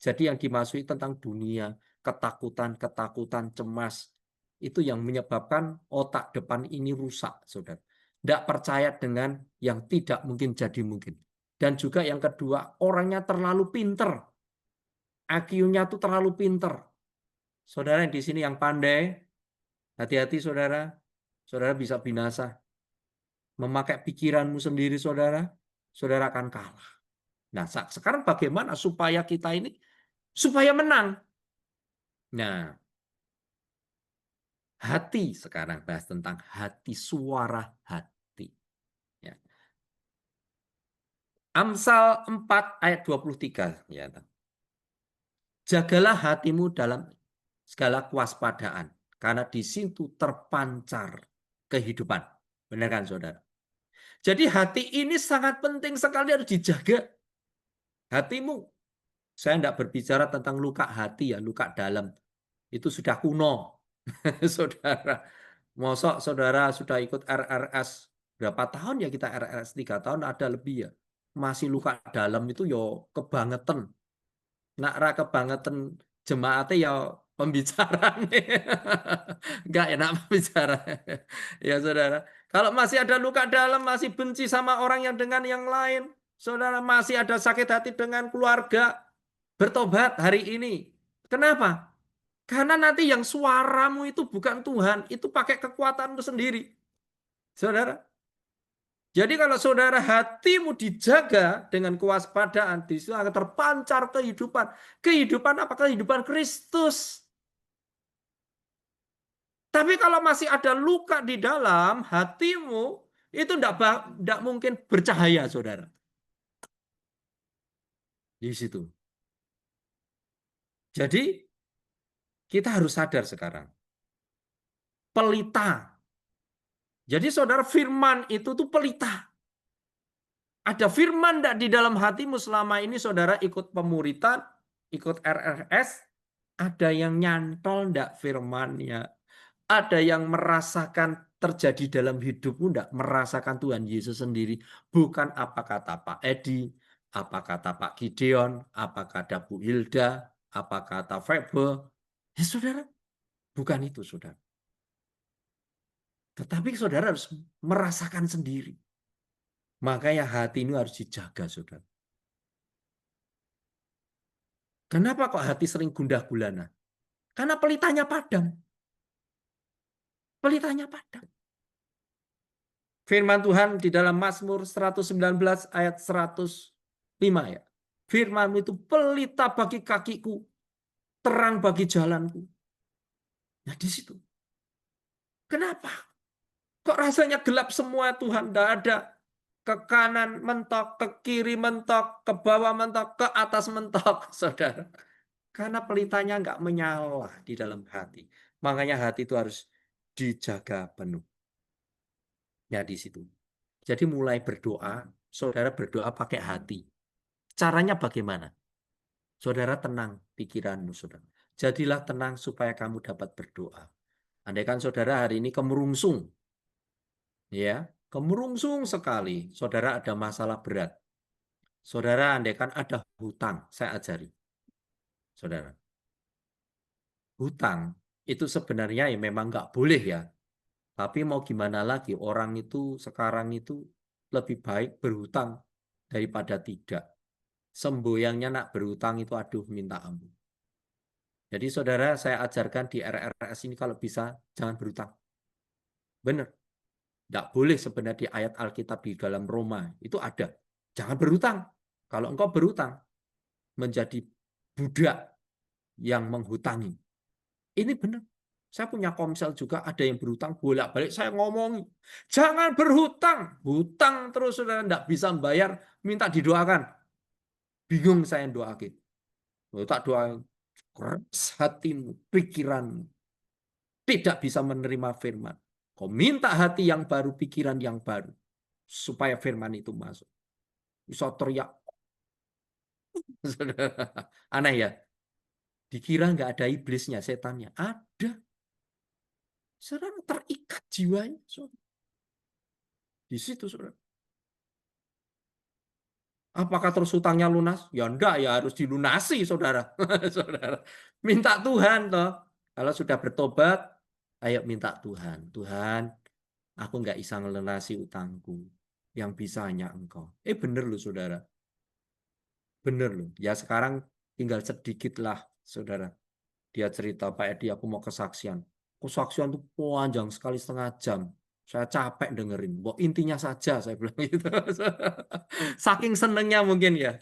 Jadi yang dimasuki tentang dunia, ketakutan, cemas, itu yang menyebabkan otak depan ini rusak, saudara. Tidak percaya dengan yang tidak mungkin jadi mungkin. Dan juga yang kedua, orangnya terlalu pinter. IQ-nya tuh terlalu pinter. Saudara yang di sini yang pandai, hati-hati saudara. Saudara bisa binasa. Memakai pikiranmu sendiri, saudara, saudara akan kalah. Nah, sekarang bagaimana supaya kita ini supaya menang? Nah, hati sekarang bahas tentang hati, suara hati. Ya. Amsal 4 ayat 23. Ya. Jagalah hatimu dalam segala kewaspadaan, karena di situ terpancar kehidupan. Benar kan, saudara? Jadi hati ini sangat penting sekali, harus dijaga. Hatimu. Saya tidak berbicara tentang luka hati ya, luka dalam. Itu sudah kuno. Saudara. Mosok saudara sudah ikut RRS berapa tahun ya, kita RRS 3 tahun ada lebih ya. Masih luka dalam itu yo kebangetan. Nak ra kebangetan jemaatnya ya pembicaraan. Enggak enak pembicara. Ya saudara. Kalau masih ada luka dalam, masih benci sama orang yang dengan yang lain, saudara masih ada sakit hati dengan keluarga, bertobat hari ini. Kenapa? Karena nanti yang suaramu itu bukan Tuhan, itu pakai kekuatanmu sendiri. Saudara. Jadi kalau saudara hatimu dijaga dengan kewaspadaan, di situ akan terpancar kehidupan. Kehidupan apa? Kehidupan Kristus. Tapi kalau masih ada luka di dalam hatimu, itu tidak mungkin bercahaya, saudara. Di situ. Jadi kita harus sadar sekarang. Pelita. Jadi saudara, firman itu tuh pelita. Ada firman enggak di dalam hatimu selama ini saudara ikut pemuritan, ikut RRS, ada yang nyantol enggak firmannya? Ada yang merasakan terjadi dalam hidupmu enggak? Merasakan Tuhan Yesus sendiri. Bukan apa kata Pak Edi, apa kata Pak Gideon, apa kata Bu Hilda, apa kata Febe. Ya saudara, bukan itu saudara. Tetapi saudara harus merasakan sendiri. Makanya hati ini harus dijaga, saudara. Kenapa kok hati sering gundah gulana? Karena pelitanya padam. Pelitanya padam. Firman Tuhan di dalam Mazmur 119 ayat 105 ya. Firman itu pelita bagi kakiku, terang bagi jalanku. Nah di situ. Kenapa? Kok rasanya gelap semua Tuhan? Tidak ada. Ke kanan mentok, ke kiri mentok, ke bawah mentok, ke atas mentok, saudara. Karena pelitanya nggak menyala di dalam hati. Makanya hati itu harus dijaga penuh. Ya di situ. Jadi mulai berdoa, saudara berdoa pakai hati. Caranya bagaimana? Saudara tenang pikiranmu, saudara. Jadilah tenang supaya kamu dapat berdoa. Andaikan saudara hari ini kemerungsung, ya, kemerungsung sekali, saudara ada masalah berat. Saudara andaikan ada hutang, saya ajari. Saudara, hutang itu sebenarnya ya memang nggak boleh ya. Tapi mau gimana lagi, orang itu sekarang itu lebih baik berhutang daripada tidak. Semboyangnya nak berhutang itu aduh minta ampun. Jadi saudara saya ajarkan di RRS ini kalau bisa jangan berhutang. Benar. Tidak boleh sebenarnya di ayat Alkitab di dalam Roma itu ada. Jangan berhutang. Kalau engkau berhutang menjadi budak yang menghutangi. Ini benar. Saya punya komsel juga ada yang berhutang bolak-balik saya ngomong jangan berhutang, hutang terus saudara tidak bisa membayar, minta didoakan. Bingung saya yang doakin. Tak doain, keras hatimu, pikiranmu, tidak bisa menerima firman. Kau minta hati yang baru, pikiran yang baru, supaya firman itu masuk. Bisa teriak. Aneh ya. Dikira nggak ada iblisnya, setannya. Ada. Saudara terikat jiwanya. Saudara. Di situ, saudara. Apakah terus hutangnya lunas? Ya enggak, ya harus dilunasi, saudara. Saudara. Minta Tuhan, toh. Kalau sudah bertobat, ayo minta Tuhan. Tuhan, aku nggak bisa ngelunasi utangku. Yang bisa hanya engkau. Bener loh, saudara. Bener loh. Ya sekarang tinggal sedikit lah, saudara. Dia cerita, Pak Edi, aku mau kesaksian. Kesaksian itu panjang sekali 1/2 jam. Saya capek dengerin. Kok intinya saja, saya bilang gitu. Saking senengnya mungkin ya.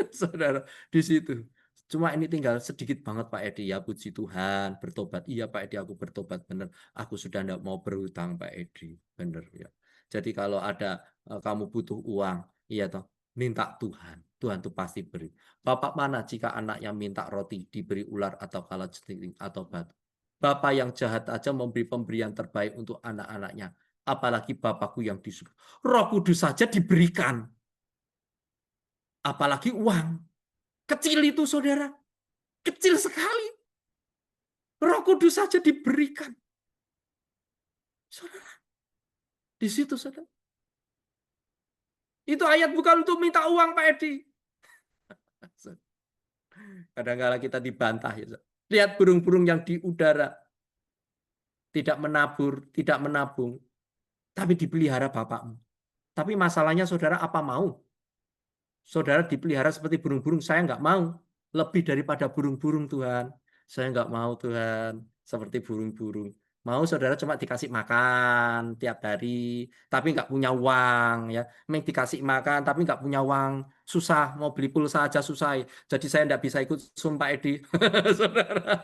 Saudara, di situ. Cuma ini tinggal sedikit banget Pak Edi ya, puji Tuhan, bertobat. Iya Pak Edi, aku bertobat bener. Aku sudah tidak mau berhutang Pak Edi. Bener ya. Jadi kalau ada kamu butuh uang, iya toh, minta Tuhan. Tuhan tuh pasti beri. Bapak mana jika anaknya minta roti diberi ular atau kalajengking atau batu? Bapak yang jahat aja memberi pemberian terbaik untuk anak-anaknya. Apalagi Bapakku yang di surga. Roh Kudus saja diberikan. Apalagi uang. Kecil itu saudara. Kecil sekali. Roh Kudus saja diberikan. Saudara. Di situ saudara. Itu ayat bukan untuk minta uang Pak Edi. Kadang-kadang kita dibantah. Ya. Lihat burung-burung yang di udara. Tidak menabur, tidak menabung. Tapi dipelihara Bapakmu. Tapi masalahnya saudara apa mau? Saudara dipelihara seperti burung-burung. Saya nggak mau. Lebih daripada burung-burung Tuhan. Saya nggak mau Tuhan. Seperti burung-burung. Mau saudara cuma dikasih makan tiap hari, tapi nggak punya uang ya. Dikasih makan, tapi nggak punya uang, susah. Mau beli pulsa aja susah. Jadi saya nggak bisa ikut Sumpah Edi, saudara.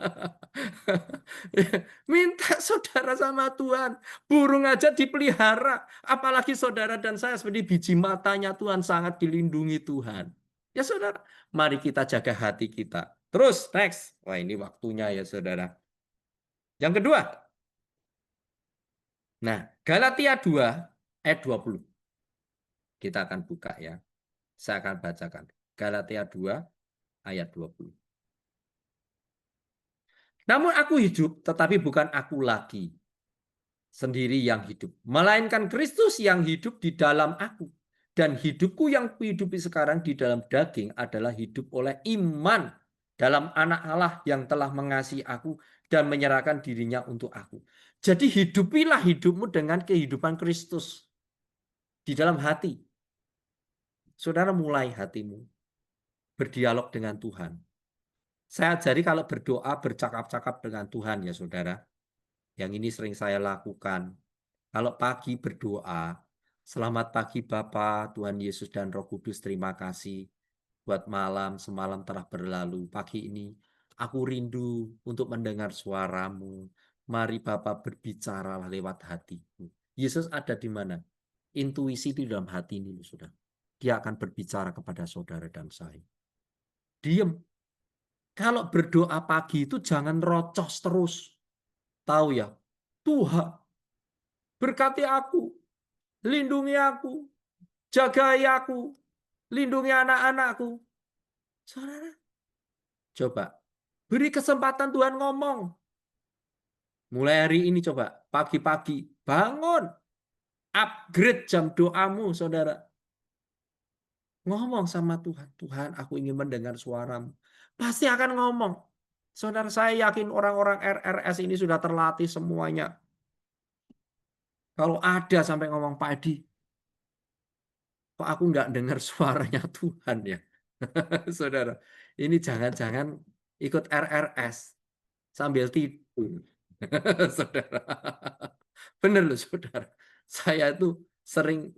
Minta saudara sama Tuhan. Burung aja dipelihara, apalagi saudara dan saya seperti biji matanya Tuhan sangat dilindungi Tuhan. Ya saudara, mari kita jaga hati kita. Terus next, wah ini waktunya ya saudara. Yang kedua. Nah, Galatia 2 ayat 20. Kita akan buka ya. Saya akan bacakan. Galatia 2 ayat 20. Namun aku hidup, tetapi bukan aku lagi sendiri yang hidup, melainkan Kristus yang hidup di dalam aku. Dan hidupku yang kuhidupi sekarang di dalam daging adalah hidup oleh iman dalam Anak Allah yang telah mengasihi aku dan menyerahkan dirinya untuk aku. Jadi hidupilah hidupmu dengan kehidupan Kristus di dalam hati. Saudara mulai hatimu berdialog dengan Tuhan. Saya ajari kalau berdoa bercakap-cakap dengan Tuhan ya saudara. Yang ini sering saya lakukan. Kalau pagi berdoa, selamat pagi Bapa, Tuhan Yesus dan Roh Kudus, terima kasih buat malam, semalam telah berlalu. Pagi ini aku rindu untuk mendengar suaramu. Mari Bapa berbicaralah lewat hatiku. Yesus ada di mana? Intuisi di dalam hati ini, saudara. Dia akan berbicara kepada saudara dan saya. Diam. Kalau berdoa pagi itu jangan rocos terus. Tahu ya, Tuhan berkati aku, lindungi aku, jagai aku, lindungi anak-anakku. Saudara, coba Beri kesempatan Tuhan ngomong. Mulai hari ini coba, pagi-pagi, bangun. Upgrade jam doamu, saudara. Ngomong sama Tuhan. Tuhan, aku ingin mendengar suaramu. Pasti akan ngomong. Saudara, saya yakin orang-orang RRS ini sudah terlatih semuanya. Kalau ada sampai ngomong, Pak Edi, kok aku nggak dengar suaranya Tuhan ya? Saudara, ini jangan-jangan ikut RRS sambil tidur. Saudara. Bener loh, saudara. Saya itu sering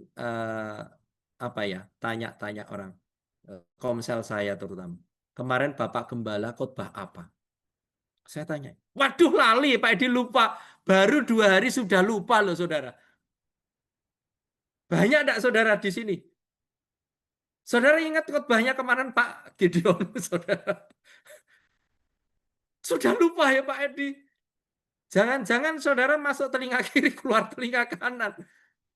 apa ya, tanya-tanya orang, komsel saya terutama. Kemarin Bapak Gembala khotbah apa? Saya tanya, waduh lali Pak Edi lupa. Baru 2 hari sudah lupa loh saudara. Banyak enggak saudara di sini? Saudara ingat khotbahnya kemarin Pak Gideon, saudara? Sudah lupa ya Pak Edi. Jangan-jangan saudara masuk telinga kiri, keluar telinga kanan.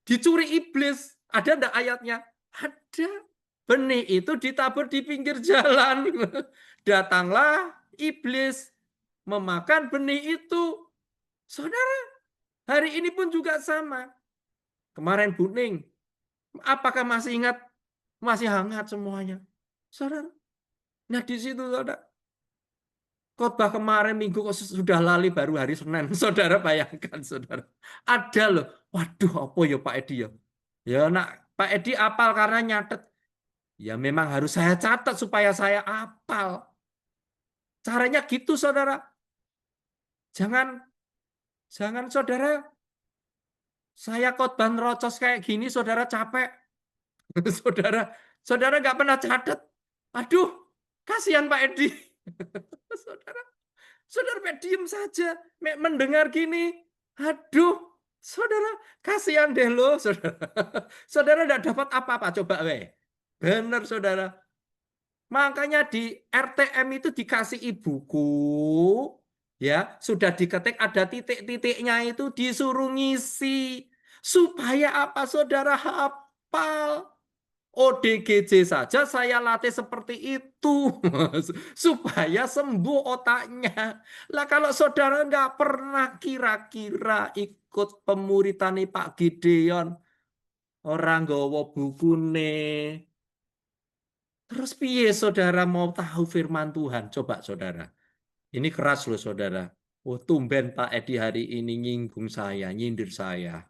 Dicuri iblis. Ada enggak ayatnya? Ada. Benih itu ditabur di pinggir jalan. Datanglah iblis memakan benih itu. Saudara, hari ini pun juga sama. Kemarin Buning, apakah masih ingat? Masih hangat semuanya. Saudara, nah di situ saudara. Khotbah kemarin Minggu kok sudah lali baru hari Senin. Saudara bayangkan saudara. Ada loh. Waduh apa ya Pak Edi ya? Ya nak Pak Edi apal karena nyatet. Ya memang harus saya catat supaya saya apal. Caranya gitu saudara. Jangan saudara. Saya khotbah nerocos kayak gini saudara capek. Saudara nggak pernah catat. Aduh, kasihan Pak Edi. Saudara Pak diem saja, mendengar gini. Aduh, saudara kasihan deh lo, saudara. Saudara nggak dapat apa-apa, coba weh. Benar saudara. Makanya di RTM itu dikasih buku, ya sudah diketik ada titik-titiknya itu disuruh ngisi supaya apa saudara hafal. ODGJ saja saya latih seperti itu supaya sembuh otaknya. Lah kalau saudara nggak pernah kira-kira ikut pemuritan Pak Gideon, orang nggawa bukune, terus piye saudara mau tahu firman Tuhan? Coba saudara. Ini keras loh saudara. Oh tumben Pak Edi hari ini nyinggung saya, nyindir saya.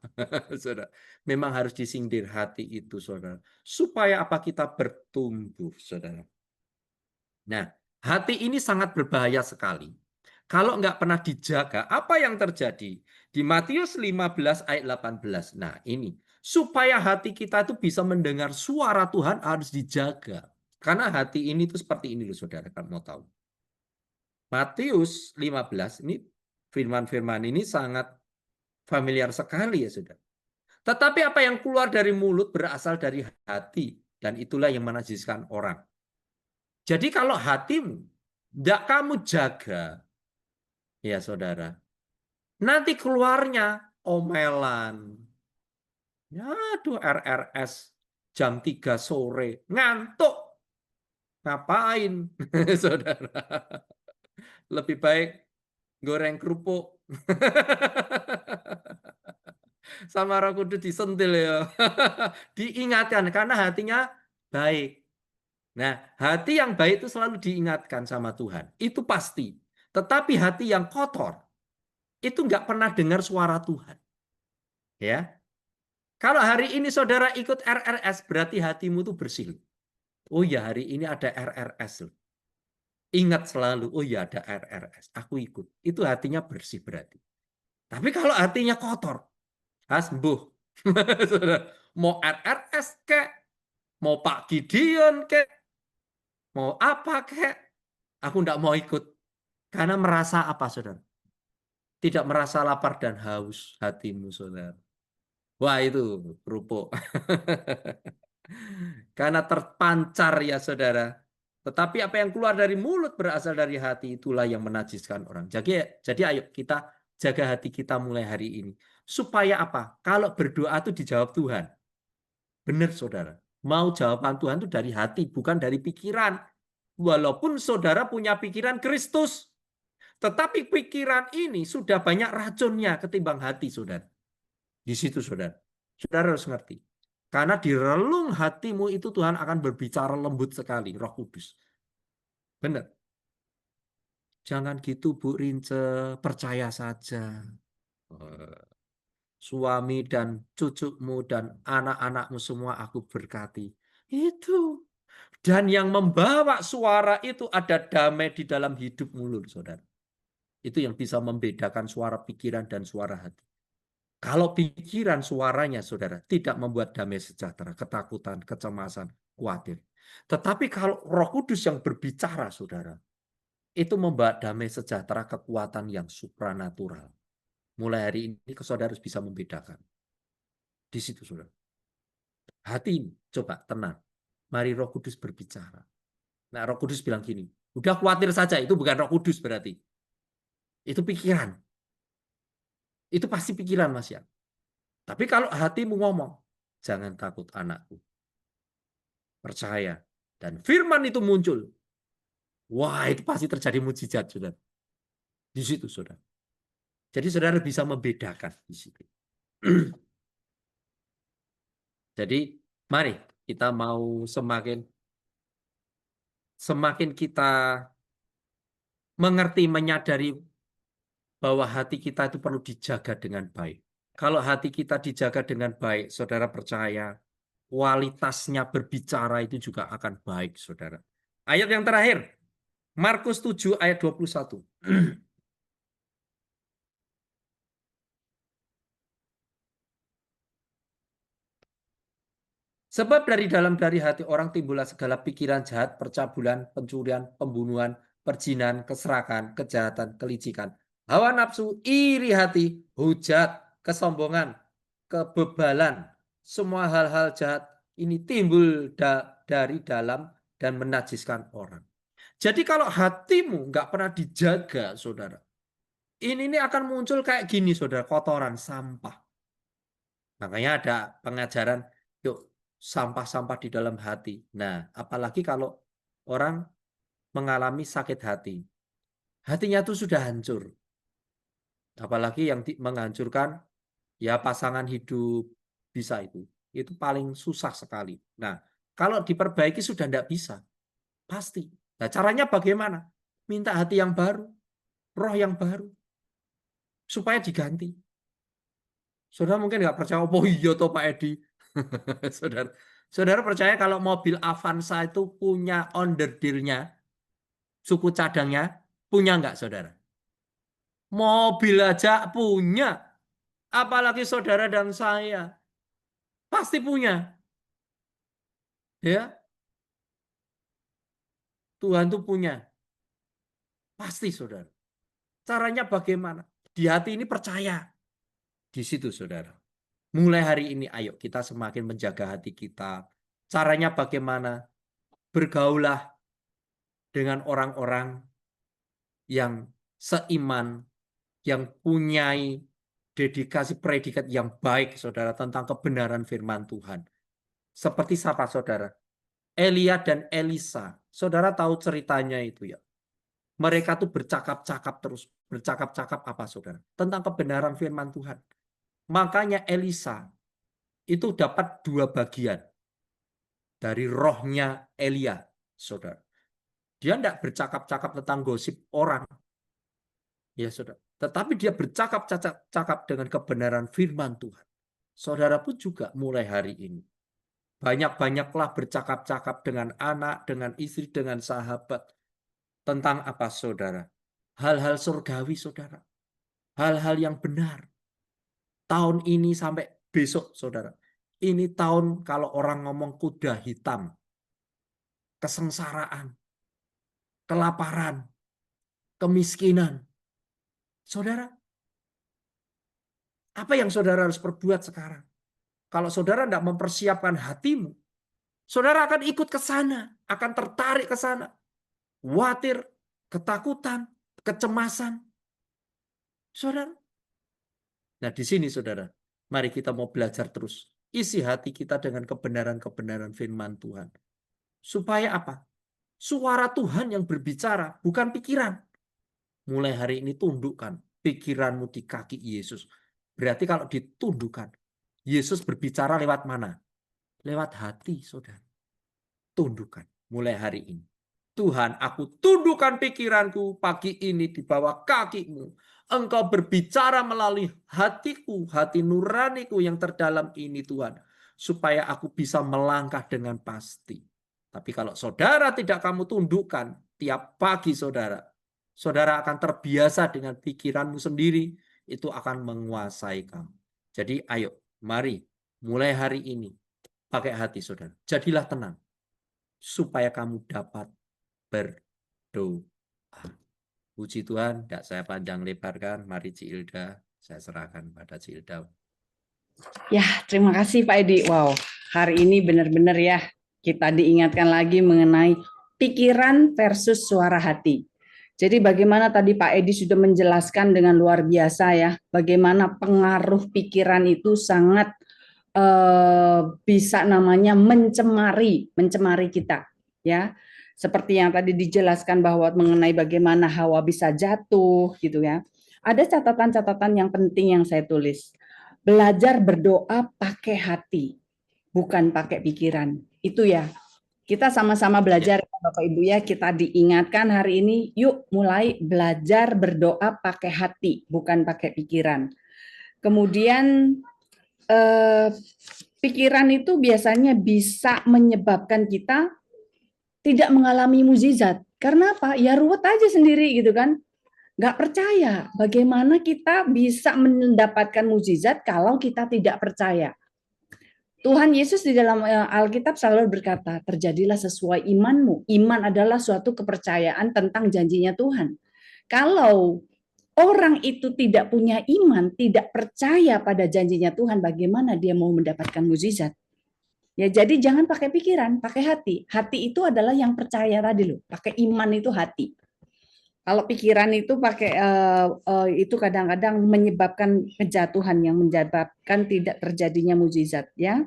Saudara, memang harus disindir hati itu saudara. Supaya apa kita bertumbuh saudara. Nah, hati ini sangat berbahaya sekali. Kalau nggak pernah dijaga, apa yang terjadi? Di Matius 15 ayat 18. Nah ini, supaya hati kita itu bisa mendengar suara Tuhan harus dijaga. Karena hati ini tuh seperti ini loh saudara, kalau mau tahu. Matius 15 ini firman-firman ini sangat familiar sekali ya saudara. Tetapi apa yang keluar dari mulut berasal dari hati dan itulah yang menajiskan orang. Jadi kalau hatimu tidak kamu jaga ya saudara, nanti keluarnya omelan. Ya aduh RRS jam 3 sore ngantuk. Ngapain saudara? Lebih baik goreng kerupuk. Sama Roh Kudus disentil ya. Diingatkan karena hatinya baik. Nah, hati yang baik itu selalu diingatkan sama Tuhan. Itu pasti. Tetapi hati yang kotor itu nggak pernah dengar suara Tuhan. Ya. Kalau hari ini saudara ikut RRS berarti hatimu tuh bersih. Oh ya hari ini ada RRS. Ingat selalu, oh ya ada RRS. Aku ikut. Itu hatinya bersih berarti. Tapi kalau hatinya kotor, sembuh. Mau RRS kek, mau Pak Gideon kek, mau apa kek, aku enggak mau ikut. Karena merasa apa, saudara? Tidak merasa lapar dan haus hatimu, saudara. Wah itu kerupuk. Karena terpancar ya, saudara. Tetapi apa yang keluar dari mulut berasal dari hati, itulah yang menajiskan orang. Jadi ayo kita jaga hati kita mulai hari ini. Supaya apa? Kalau berdoa itu dijawab Tuhan. Benar saudara. Mau jawaban Tuhan itu dari hati, bukan dari pikiran. Walaupun saudara punya pikiran Kristus. Tetapi pikiran ini sudah banyak racunnya ketimbang hati, saudara. Di situ, saudara. Saudara harus ngerti. Karena di relung hatimu itu Tuhan akan berbicara lembut sekali, Roh Kudus. Benar. Jangan gitu, Bu Rince. Percaya saja. Suami dan cucumu dan anak-anakmu semua aku berkati. Itu. Dan yang membawa suara itu ada damai di dalam hidupmu, saudara. Itu yang bisa membedakan suara pikiran dan suara hati. Kalau pikiran suaranya, saudara, tidak membuat damai sejahtera, ketakutan, kecemasan, khawatir. Tetapi kalau Roh Kudus yang berbicara, saudara, itu membawa damai sejahtera, kekuatan yang supranatural. Mulai hari ini, saudara harus bisa membedakan. Di situ, saudara. Hati, coba tenang. Mari Roh Kudus berbicara. Nah, Roh Kudus bilang gini, udah khawatir saja, itu bukan Roh Kudus berarti. Itu pikiran. Itu pasti pikiran, Mas ya. Tapi kalau hatimu ngomong, jangan takut anakku. Percaya. Dan firman itu muncul. Wah, itu pasti terjadi mujizat, saudara. Di situ, saudara. Jadi saudara bisa membedakan di situ. Jadi, mari kita mau semakin kita mengerti, menyadari bahwa hati kita itu perlu dijaga dengan baik. Kalau hati kita dijaga dengan baik, saudara percaya, kualitasnya berbicara itu juga akan baik, saudara. Ayat yang terakhir, Markus 7 ayat 21. Sebab dari hati orang timbullah segala pikiran jahat, percabulan, pencurian, pembunuhan, perjinan, keserakan, kejahatan, kelicikan, hawa nafsu, iri hati, hujat, kesombongan, kebebalan. Semua hal-hal jahat ini timbul dari dalam dan menajiskan orang. Jadi kalau hatimu nggak pernah dijaga, saudara, ini akan muncul kayak gini, saudara, kotoran, sampah. Makanya ada pengajaran, yuk sampah-sampah di dalam hati. Nah, apalagi kalau orang mengalami sakit hati. Hatinya tuh sudah hancur. Apalagi yang menghancurkan ya pasangan hidup, bisa itu. Itu paling susah sekali. Nah, kalau diperbaiki sudah tidak bisa. Pasti. Nah, caranya bagaimana? Minta hati yang baru, roh yang baru, supaya diganti. Saudara mungkin nggak percaya, oh iya toh Pak Edi. Saudara, saudara percaya kalau mobil Avanza itu punya onderdeelnya, suku cadangnya, punya nggak saudara? Mobil aja punya. Apalagi saudara dan saya. Pasti punya. Ya, Tuhan tuh punya. Pasti saudara. Caranya bagaimana? Di hati ini percaya. Di situ saudara. Mulai hari ini ayo kita semakin menjaga hati kita. Caranya bagaimana? Bergaulah dengan orang-orang yang seiman, yang punya dedikasi predikat yang baik, saudara, tentang kebenaran firman Tuhan. Seperti siapa, saudara? Elia dan Elisa. Saudara tahu ceritanya itu ya. Mereka tuh bercakap-cakap terus. Bercakap-cakap apa, saudara? Tentang kebenaran firman Tuhan. Makanya Elisa itu dapat 2 bagian dari rohnya Elia, saudara. Dia tidak bercakap-cakap tentang gosip orang. Ya, saudara. Tetapi dia bercakap-cakap dengan kebenaran firman Tuhan. Saudara pun juga mulai hari ini. Banyak-banyaklah bercakap-cakap dengan anak, dengan istri, dengan sahabat. Tentang apa, saudara? Hal-hal surgawi, saudara. Hal-hal yang benar. Tahun ini sampai besok, saudara. Ini tahun kalau orang ngomong kuda hitam. Kesengsaraan. Kelaparan. Kemiskinan. Saudara, apa yang saudara harus perbuat sekarang? Kalau saudara tidak mempersiapkan hatimu, saudara akan ikut ke sana, akan tertarik ke sana. Khawatir, ketakutan, kecemasan. Saudara. Nah, di sini saudara, mari kita mau belajar terus. Isi hati kita dengan kebenaran-kebenaran firman Tuhan. Supaya apa? Suara Tuhan yang berbicara, bukan pikiran. mulai hari ini tundukkan pikiranmu di kaki Yesus. Berarti kalau ditundukkan, Yesus berbicara lewat mana? Lewat hati, saudara. Tundukkan mulai hari ini. Tuhan, aku tundukkan pikiranku pagi ini di bawah kakimu. Engkau berbicara melalui hatiku, hati nuraniku yang terdalam ini Tuhan. Supaya aku bisa melangkah dengan pasti. Tapi kalau saudara tidak kamu tundukkan tiap pagi saudara, saudara akan terbiasa dengan pikiranmu sendiri, itu akan menguasai kamu. Jadi ayo, mari mulai hari ini pakai hati saudara. Jadilah tenang supaya kamu dapat berdoa. Puji Tuhan, tidak saya panjang lebarkan. Mari Ci Ilda, saya serahkan pada Ci Ilda. Ya, terima kasih Pak Edi. Wow, hari ini benar-benar ya kita diingatkan lagi mengenai pikiran versus suara hati. Jadi bagaimana tadi Pak Edi sudah menjelaskan dengan luar biasa ya, bagaimana pengaruh pikiran itu sangat bisa namanya mencemari kita ya. Seperti yang tadi dijelaskan bahwa mengenai bagaimana Hawa bisa jatuh gitu ya. Ada catatan-catatan yang penting yang saya tulis. Belajar berdoa pakai hati, bukan pakai pikiran. Itu ya. Kita sama-sama belajar Bapak Ibu ya, kita diingatkan hari ini, yuk mulai belajar berdoa pakai hati, bukan pakai pikiran. Kemudian pikiran itu biasanya bisa menyebabkan kita tidak mengalami mukjizat. Karena apa? Ya ruwet aja sendiri gitu kan. Nggak percaya. Bagaimana kita bisa mendapatkan mukjizat kalau kita tidak percaya? Tuhan Yesus di dalam Alkitab selalu berkata, terjadilah sesuai imanmu. Iman adalah suatu kepercayaan tentang janjinya Tuhan. Kalau orang itu tidak punya iman, tidak percaya pada janjinya Tuhan, bagaimana dia mau mendapatkan mukjizat? Ya, jadi jangan pakai pikiran, pakai hati. Hati itu adalah yang percaya tadi loh. Pakai iman itu hati. Kalau pikiran itu pakai itu kadang-kadang menyebabkan kejatuhan yang menyebabkan tidak terjadinya mukjizat ya.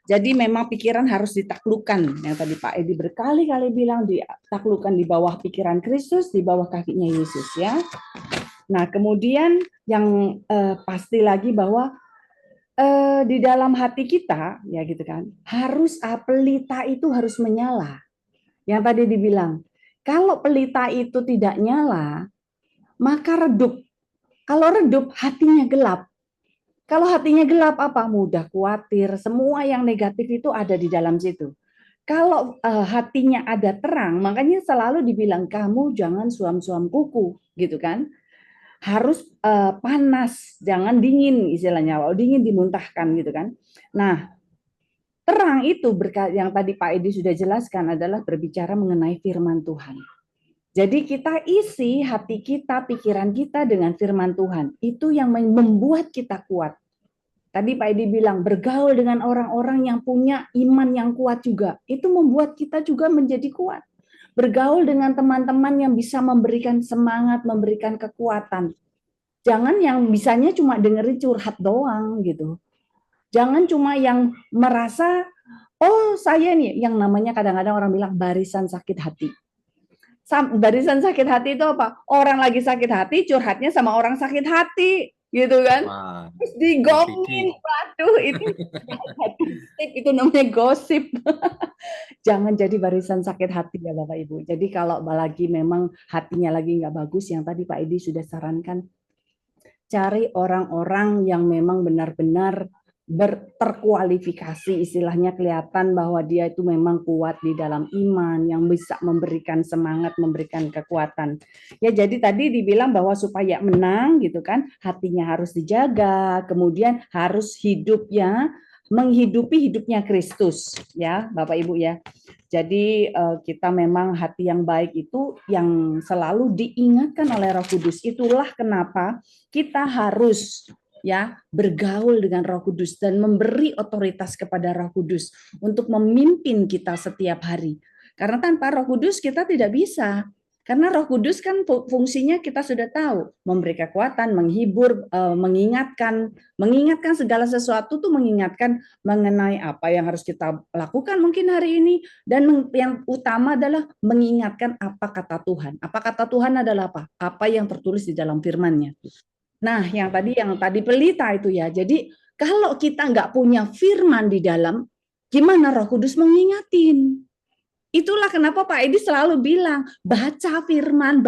Jadi memang pikiran harus ditaklukkan. Yang tadi Pak Edi berkali-kali bilang ditaklukkan di bawah pikiran Kristus, di bawah kakinya Yesus ya. Nah, kemudian yang pasti lagi bahwa di dalam hati kita ya gitu kan, harus pelita itu harus menyala. Yang tadi dibilang, kalau pelita itu tidak nyala, maka redup. Kalau redup, hatinya gelap. Kalau hatinya gelap apa? Mudah khawatir, semua yang negatif itu ada di dalam situ. Kalau hatinya ada terang, makanya selalu dibilang kamu jangan suam-suam kuku, gitu kan? Harus panas, jangan dingin istilahnya. Kalau dingin dimuntahkan, gitu kan? Nah, terang itu yang tadi Pak Edi sudah jelaskan adalah berbicara mengenai firman Tuhan. Jadi kita isi hati kita, pikiran kita dengan firman Tuhan. Itu yang membuat kita kuat. Tadi Pak Edi bilang bergaul dengan orang-orang yang punya iman yang kuat juga. Itu membuat kita juga menjadi kuat. Bergaul dengan teman-teman yang bisa memberikan semangat, memberikan kekuatan. Jangan yang bisanya cuma dengerin curhat doang gitu. Jangan cuma yang merasa, oh saya nih, yang namanya kadang-kadang orang bilang barisan sakit hati. Barisan sakit hati itu apa? Orang lagi sakit hati, curhatnya sama orang sakit hati, gitu kan? Wah, Terus digongin, waduh itu namanya gosip. Jangan jadi barisan sakit hati ya Bapak Ibu. Jadi kalau lagi memang hatinya lagi nggak bagus, yang tadi Pak Edi sudah sarankan, cari orang-orang yang memang benar-benar terkualifikasi, istilahnya kelihatan bahwa dia itu memang kuat di dalam iman, yang bisa memberikan semangat, memberikan kekuatan. Ya, jadi tadi dibilang bahwa supaya menang gitu kan, hatinya harus dijaga, kemudian harus hidupnya menghidupi hidupnya Kristus ya, Bapak Ibu ya. Jadi kita memang hati yang baik itu yang selalu diingatkan oleh Roh Kudus. Itulah kenapa kita harus ya bergaul dengan Roh Kudus dan memberi otoritas kepada Roh Kudus untuk memimpin kita setiap hari. Karena tanpa Roh Kudus kita tidak bisa. Karena Roh Kudus kan fungsinya kita sudah tahu, memberi kekuatan, menghibur, mengingatkan segala sesuatu tuh, mengingatkan mengenai apa yang harus kita lakukan mungkin hari ini, dan yang utama adalah mengingatkan apa kata Tuhan. Apa kata Tuhan adalah apa? Apa yang tertulis di dalam firman-Nya. Nah, yang tadi pelita itu ya. Jadi kalau kita nggak punya firman di dalam, gimana Roh Kudus mau ngingatin? Itulah kenapa Pak Edi selalu bilang, baca firman,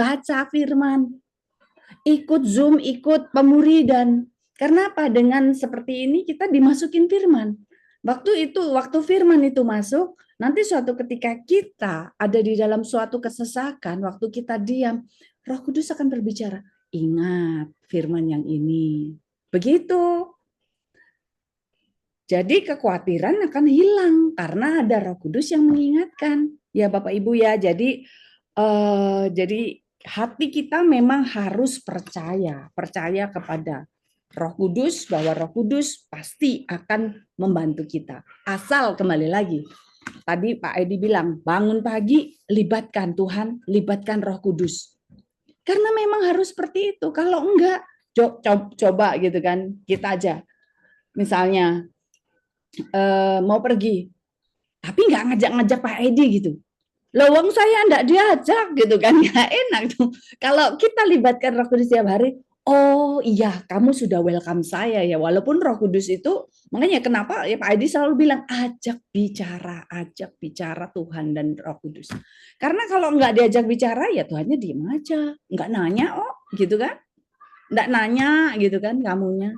ikut Zoom, ikut pemuridan. Karena apa? Dengan seperti ini kita dimasukin firman. Waktu firman itu masuk, nanti suatu ketika kita ada di dalam suatu kesesakan, waktu kita diam, Roh Kudus akan berbicara, ingat firman yang ini. Begitu. Jadi kekhawatiran akan hilang karena ada Roh Kudus yang mengingatkan. Ya Bapak Ibu ya, jadi hati kita memang harus percaya kepada Roh Kudus, bahwa Roh Kudus pasti akan membantu kita. Asal kembali lagi, tadi Pak Edi bilang, bangun pagi, libatkan Tuhan, libatkan Roh Kudus. Karena memang harus seperti itu. Kalau enggak, coba gitu kan, kita aja. Misalnya, mau pergi, tapi nggak ngajak-ngajak Pak Edi gitu. Lowong saya enggak diajak gitu kan, nggak enak tuh. Kalau kita libatkan Roh Kudus setiap hari, oh iya kamu sudah welcome saya ya, walaupun Roh Kudus itu, makanya kenapa ya Pak Edi selalu bilang ajak bicara Tuhan dan Roh Kudus. Karena kalau nggak diajak bicara ya Tuhannya diem aja, nggak nanya gitu kan, nggak nanya gitu kan kamunya.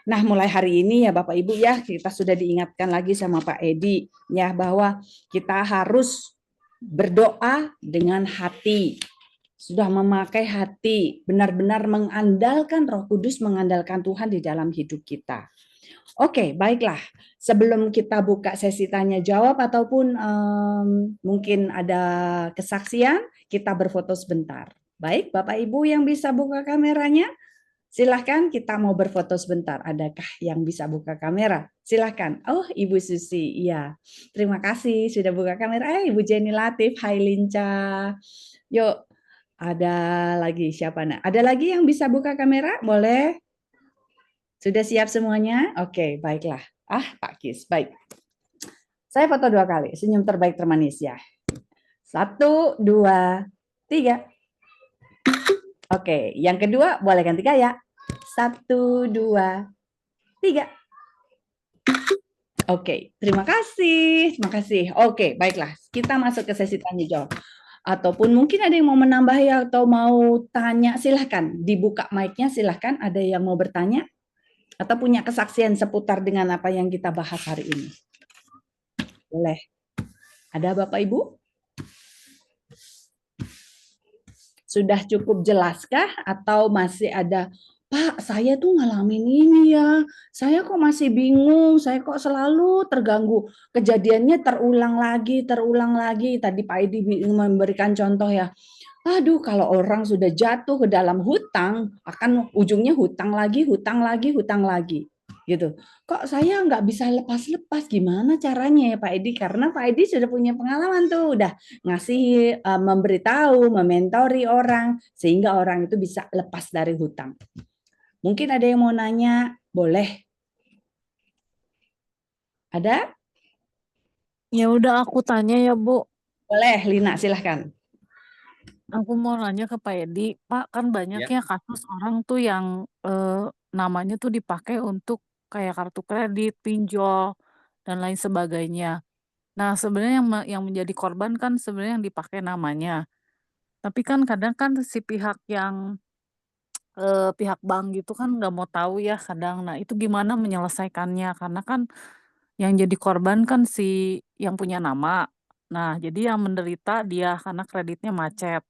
Nah, mulai hari ini ya Bapak Ibu ya, kita sudah diingatkan lagi sama Pak Edi ya, bahwa kita harus berdoa dengan hati. Sudah memakai hati, benar-benar mengandalkan Roh Kudus, mengandalkan Tuhan di dalam hidup kita. Oke, baiklah. Sebelum kita buka sesi tanya jawab ataupun mungkin ada kesaksian, kita berfoto sebentar. Baik, Bapak Ibu yang bisa buka kameranya, silahkan, kita mau berfoto sebentar. Adakah yang bisa buka kamera? Silahkan. Oh, Ibu Susi. Iya. Terima kasih sudah buka kamera. Ibu Jenny Latif. Hai Linca. Yuk. Ada lagi siapa? Ada lagi yang bisa buka kamera? Boleh? Sudah siap semuanya? Oke, baiklah. Pak Kis. Baik. Saya foto 2 kali. Senyum terbaik termanis ya. 1, 2, 3. Oke, yang kedua boleh ganti gaya. 1, 2, 3. Oke, terima kasih. Oke, baiklah. Kita masuk ke sesi tanya jawab. Ataupun mungkin ada yang mau menambah ya, atau mau tanya, silahkan. Dibuka mic-nya, silahkan. Ada yang mau bertanya? Atau punya kesaksian seputar dengan apa yang kita bahas hari ini? Boleh. Ada Bapak Ibu? Sudah cukup jelaskah atau masih ada, Pak, saya tuh ngalamin ini ya, saya kok masih bingung, saya kok selalu terganggu, kejadiannya terulang lagi. Tadi Pak Edi memberikan contoh ya, aduh kalau orang sudah jatuh ke dalam hutang, akan ujungnya hutang lagi, gitu. Kok saya nggak bisa lepas-lepas, gimana caranya ya Pak Edi? Karena Pak Edi sudah punya pengalaman tuh, udah ngasih, memberitahu, mementori orang, sehingga orang itu bisa lepas dari hutang. Mungkin ada yang mau nanya, boleh? Ada? Ya udah aku tanya ya Bu. Boleh, Lina, silahkan. Aku mau nanya ke Pak Edi, Pak, kan banyak ya kasus orang tuh yang namanya tuh dipakai untuk kayak kartu kredit, pinjol, dan lain sebagainya. Nah, sebenarnya yang menjadi korban kan sebenarnya yang dipakai namanya. Tapi kan kadang kan si pihak yang pihak bank gitu kan nggak mau tahu ya kadang. Nah, itu gimana menyelesaikannya? Karena kan yang jadi korban kan si yang punya nama. Nah, jadi yang menderita dia karena kreditnya macet.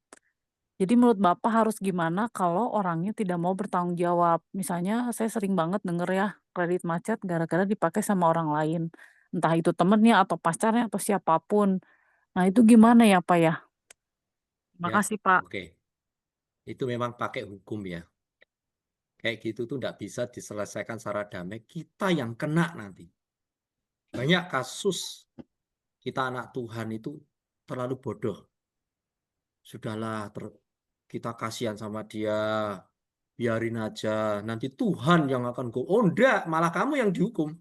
Jadi menurut Bapak harus gimana kalau orangnya tidak mau bertanggung jawab? Misalnya saya sering banget denger ya kredit macet gara-gara dipakai sama orang lain. Entah itu temennya atau pacarnya atau siapapun. Nah itu gimana ya Pak ya? Terima Ya, kasih Pak. oke. Itu memang pakai hukum ya. Kayak gitu tuh nggak bisa diselesaikan secara damai. Kita yang kena nanti. Banyak kasus kita anak Tuhan itu terlalu bodoh. sudahlah, kita kasihan sama dia, biarin aja, nanti Tuhan yang akan oh enggak, malah kamu yang dihukum.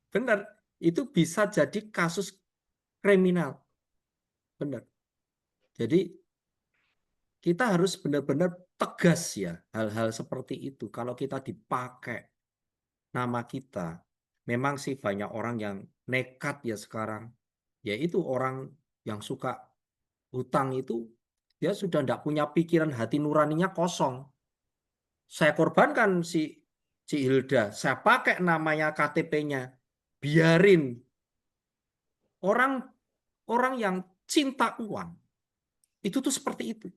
Benar, itu bisa jadi kasus kriminal. Benar. Jadi kita harus benar-benar tegas ya hal-hal seperti itu. Kalau kita dipakai nama kita, memang sih banyak orang yang nekat ya sekarang. Yaitu orang yang suka hutang itu, dia sudah tidak punya pikiran, hati nuraninya kosong. Saya korbankan si Hilda, saya pakai namanya KTP-nya, biarin orang yang cinta uang itu tuh seperti itu.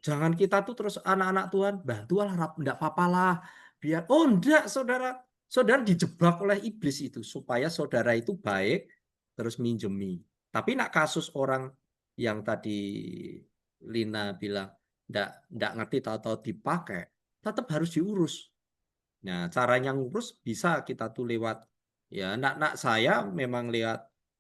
Jangan kita tuh terus anak-anak Tuhan, bantulah, enggak apa-apalah. Biar enggak, saudara. Saudara dijebak oleh iblis itu supaya saudara itu baik terus minjemi. Tapi nak kasus orang yang tadi Lina bilang enggak ngerti tahu-tahu dipakai, tetap harus diurus. Nah, caranya ngurus bisa kita tuh lewat ya nak saya memang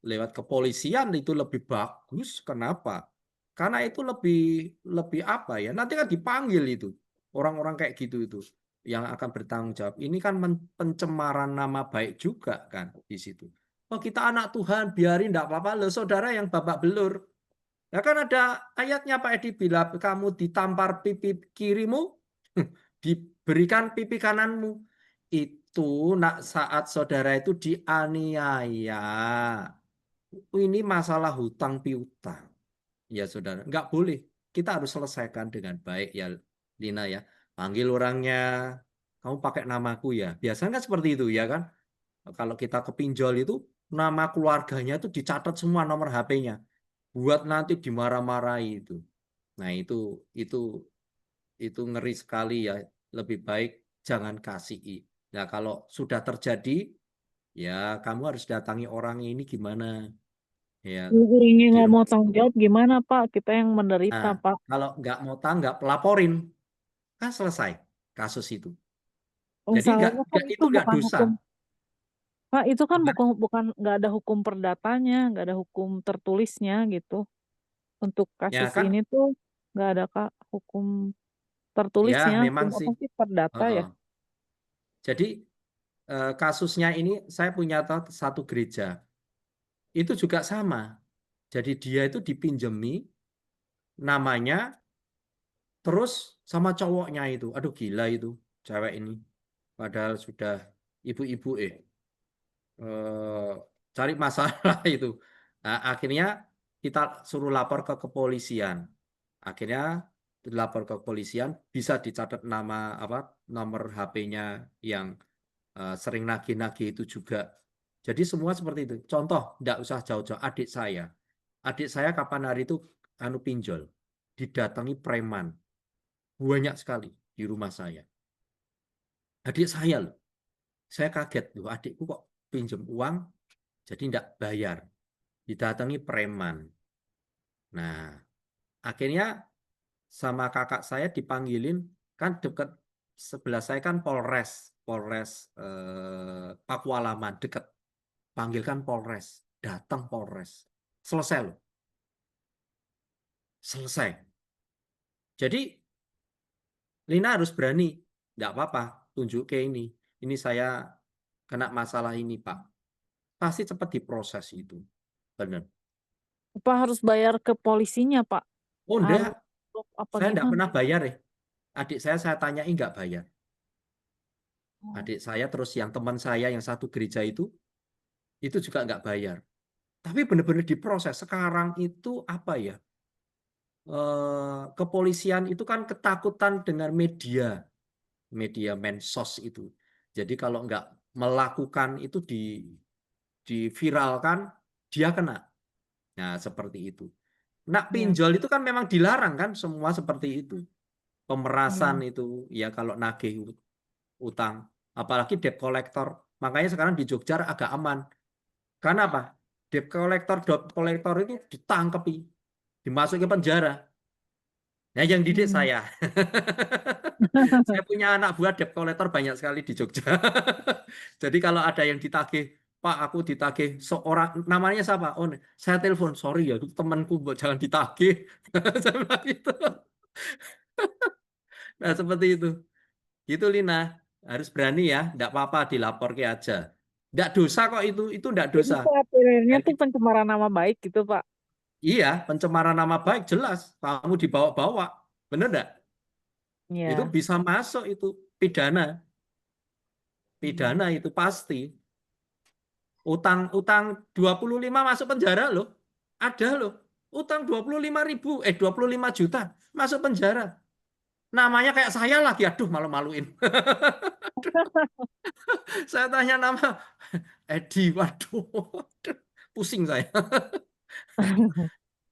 lewat kepolisian itu lebih bagus. Kenapa? Karena itu lebih apa ya? Nanti kan dipanggil itu orang-orang kayak gitu itu yang akan bertanggung jawab. Ini kan pencemaran nama baik juga kan di situ. Oh, kita anak Tuhan, biarin enggak apa-apa loh, saudara yang babak belur. Ya kan ada ayatnya Pak Edi, bila kamu ditampar pipi kirimu, diberikan pipi kananmu. Itu nak saat saudara itu dianiaya. Ini masalah hutang piutang. Ya saudara, nggak boleh. Kita harus selesaikan dengan baik ya Lina ya. Panggil orangnya, kamu pakai namaku ya. Biasanya kan seperti itu ya kan. Kalau kita ke pinjol itu, nama keluarganya itu dicatat semua nomor HP-nya. Buat nanti dimarah-marahi itu. Nah itu ngeri sekali ya. Lebih baik jangan kasih. Nah kalau sudah terjadi, ya kamu harus datangi orang ini gimana ya Orangnya di nggak mau rumah. tanggung jawab gimana Pak? Kita yang menderita Nah, Pak. kalau nggak mau tanggap, laporin, kan selesai kasus itu. Jadi Masalahnya kan itu itu nggak bukan dosa. hukum. Pak, itu kan Bukan? bukan nggak ada hukum perdatanya, nggak ada hukum tertulisnya gitu. Untuk Ya kasus kan, ini tuh nggak ada Kak hukum ya tertulisnya. memang Hukum apa sih. sih perdata ya? Jadi kasusnya ini saya punya satu gereja, itu juga sama. Jadi dia itu dipinjemi namanya, terus sama cowoknya itu, aduh gila itu cewek ini. Padahal sudah ibu-ibu cari masalah itu. Nah, akhirnya kita suruh lapor ke kepolisian. Akhirnya dilapor ke kepolisian, bisa dicatat nama nomor HP-nya yang sering nagih-nagih itu juga. Jadi semua seperti itu. Contoh, enggak usah jauh-jauh, adik saya. Adik saya kapan hari itu pinjol, didatangi preman. Banyak sekali di rumah saya. Adik saya loh. Saya kaget loh, adikku kok pinjam uang jadi enggak bayar. Didatangi preman. Nah, akhirnya sama kakak saya dipanggilin, kan dekat sebelah saya kan Polres Pakualaman dekat. Panggilkan Polres, datang Polres. Selesai loh. Selesai. Jadi Lina harus berani. Enggak apa-apa, tunjuk ke ini. Ini saya kena masalah ini, Pak. Pasti cepat diproses itu. Benar. Apa harus bayar ke polisinya Pak? Oh Harus enggak, apa saya enggak gimana? pernah bayar ya. Adik saya tanyain enggak bayar. Adik saya terus yang teman saya yang satu gereja itu juga enggak bayar. Tapi benar-benar diproses. Sekarang itu apa ya? Kepolisian itu kan ketakutan dengan media medsos itu. Jadi kalau enggak melakukan itu diviralkan, dia kena. Nah, seperti itu. Nak Ya, pinjol itu kan memang dilarang kan, semua seperti itu. Pemerasan ya. itu, ya kalau nagih utang. Apalagi debt collector. Makanya sekarang di Jogja agak aman. Karena apa? Debt collector itu ditangkepi, dimasuki penjara. Nah, yang didik Hmm. saya. Saya punya anak buah debt collector banyak sekali di Jogja. Jadi kalau ada yang ditagih Pak, aku ditagih seorang, namanya siapa? Oh, saya telepon, sorry ya, itu temanku, jangan ditagih. Saya bilang gitu. Nah, seperti itu. Gitu, Lina. Harus berani ya, enggak apa-apa, dilapor ke aja. Enggak dosa kok itu enggak Jadi dosa. khawatirnya Jadi, tuh pencemaran nama baik gitu, Pak. iya, pencemaran nama baik jelas. Kamu dibawa-bawa. Bener enggak? Itu Iya. bisa masuk itu pidana. Pidana itu pasti. Utang 25 masuk penjara loh. Ada loh. Utang 25.000, 25 juta masuk penjara. Namanya kayak saya lagi, aduh malu-maluin. Saya tanya nama Edi, waduh, pusing saya.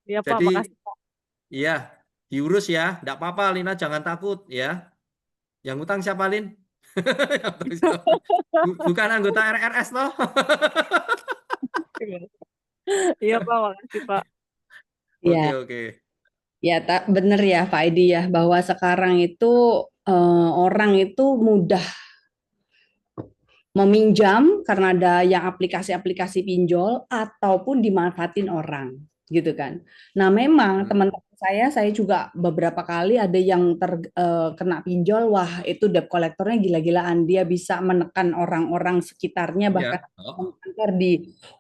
Iya, Pak, Jadi, makasih. iya, diurus ya, enggak apa-apa, Lina, jangan takut ya. Yang utang siapa, Lin? Yang utang siapa? Bukan anggota RRS toh. Iya, Pak, makasih, Pak. Oke, Ya, oke. ya tak benar ya Pak Edi ya bahwa sekarang itu orang itu mudah meminjam karena ada yang aplikasi-aplikasi pinjol ataupun dimanfaatin orang gitu kan. Nah, memang teman-teman saya juga beberapa kali ada yang terkena pinjol, wah itu debt kolektornya gila-gilaan, dia bisa menekan orang-orang sekitarnya Iya. bahkan Oh. kantor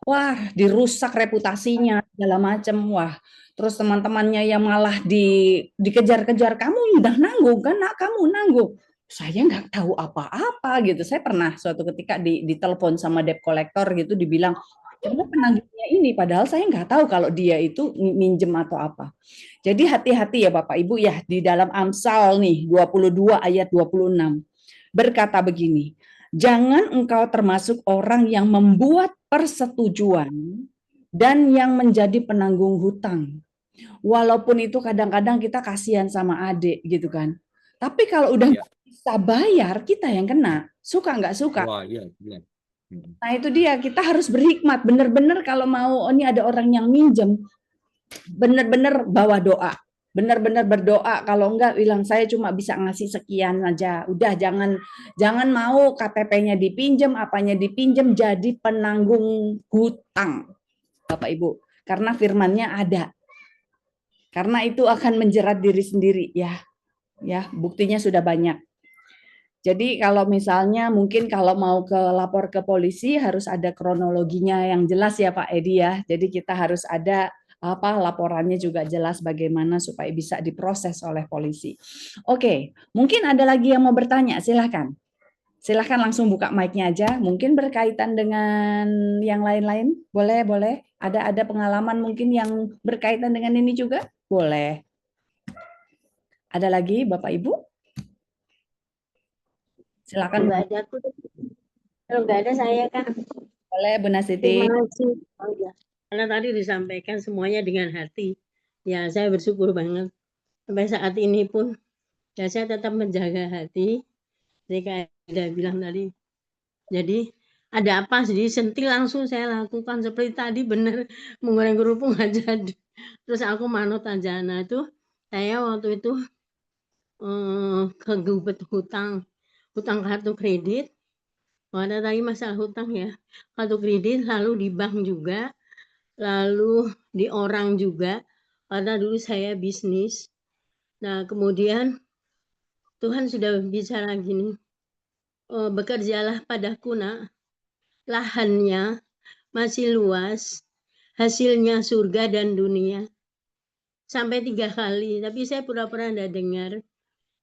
wah dirusak reputasinya segala macam, wah terus teman-temannya yang malah dikejar-kejar, kamu udah nanggung kan, nak kamu nanggung. Saya nggak tahu apa-apa gitu. Saya pernah suatu ketika ditelepon sama debt collector gitu, dibilang, "Kamu penagihnya ini," padahal saya nggak tahu kalau dia itu minjem atau apa. Jadi hati-hati ya Bapak Ibu ya, di dalam Amsal nih 22 ayat 26 berkata begini, "Jangan engkau termasuk orang yang membuat persetujuan dan yang menjadi penanggung hutang." Walaupun itu kadang-kadang kita kasihan sama adik gitu kan. Tapi kalau udah Iya. bisa bayar, kita yang kena. Suka nggak suka. Wah, iya, iya. Nah itu dia, kita harus berhikmat. Bener-bener kalau mau, oh, ini ada orang yang minjem, bener-bener bawa doa. Bener-bener berdoa. Kalau enggak bilang, saya cuma bisa ngasih sekian aja. Udah jangan mau KTP-nya dipinjem, apanya dipinjem, jadi penanggung hutang. Bapak Ibu. Karena firmannya ada. Karena itu akan menjerat diri sendiri ya. Ya, buktinya sudah banyak. Jadi kalau misalnya mungkin kalau mau lapor ke polisi harus ada kronologinya yang jelas ya Pak Edi ya. Jadi kita harus ada laporannya juga jelas bagaimana supaya bisa diproses oleh polisi. Oke, mungkin ada lagi yang mau bertanya, silahkan. Silahkan langsung buka mic-nya aja. Mungkin berkaitan dengan yang lain-lain. Boleh, boleh. Ada pengalaman mungkin yang berkaitan dengan ini juga? Boleh. Ada lagi Bapak Ibu? Silakan. Nggak ada aku. Kalau nggak ada saya kan. Boleh Bu Nasiti. Terima kasih. Oh, ya. Karena tadi disampaikan semuanya dengan hati. Ya saya bersyukur banget. Sampai saat ini pun ya saya tetap menjaga hati. Jadi kayak udah bilang tadi. Jadi ada apa sih sentil langsung saya lakukan seperti tadi bener menggoreng kerupuk nggak jadi. Terus aku manut aja. Nah itu saya waktu itu kegugat hutang kartu kredit. Ada tadi masalah hutang ya, kartu kredit, lalu di bank juga, lalu di orang juga, karena dulu saya bisnis. Nah kemudian Tuhan sudah bicara gini, bekerjalah padaku nak, lahannya masih luas, hasilnya surga dan dunia. Sampai 3 kali, tapi saya pura-pura enggak dengar.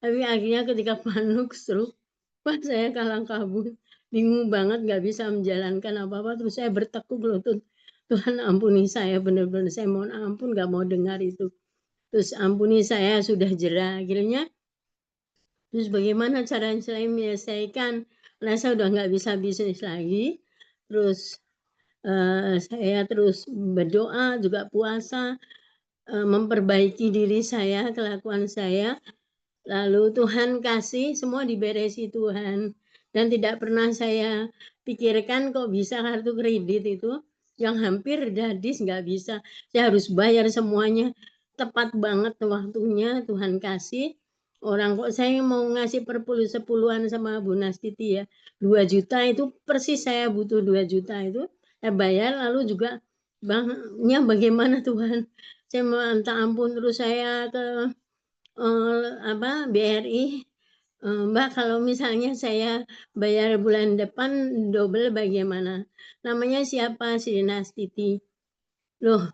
Tapi akhirnya ketika panik stroke, wah saya kalang kabut. Bingung banget, nggak bisa menjalankan apa-apa, terus saya bertekuk lutut, Tuhan ampuni saya, benar-benar saya mohon ampun, nggak mau dengar itu. Terus ampuni saya, sudah jerah. Akhirnya, terus bagaimana cara saya menyelesaikan? Karena saya udah nggak bisa bisnis lagi. Terus saya terus berdoa, juga puasa, memperbaiki diri saya, kelakuan saya. Lalu Tuhan kasih, semua diberesi Tuhan. Dan tidak pernah saya pikirkan kok bisa kartu kredit itu yang hampir hadis nggak bisa. Saya harus bayar semuanya. Tepat banget waktunya Tuhan kasih. Orang kok saya mau ngasih per 10-an sama Bu Nastiti ya. 2 juta itu persis saya butuh 2 juta itu. bayar, lalu juga banknya bagaimana Tuhan. Saya minta ampun, terus saya ke BRI, Mbak kalau misalnya saya bayar bulan depan double bagaimana? Namanya siapa? Si Dinastiti. Loh,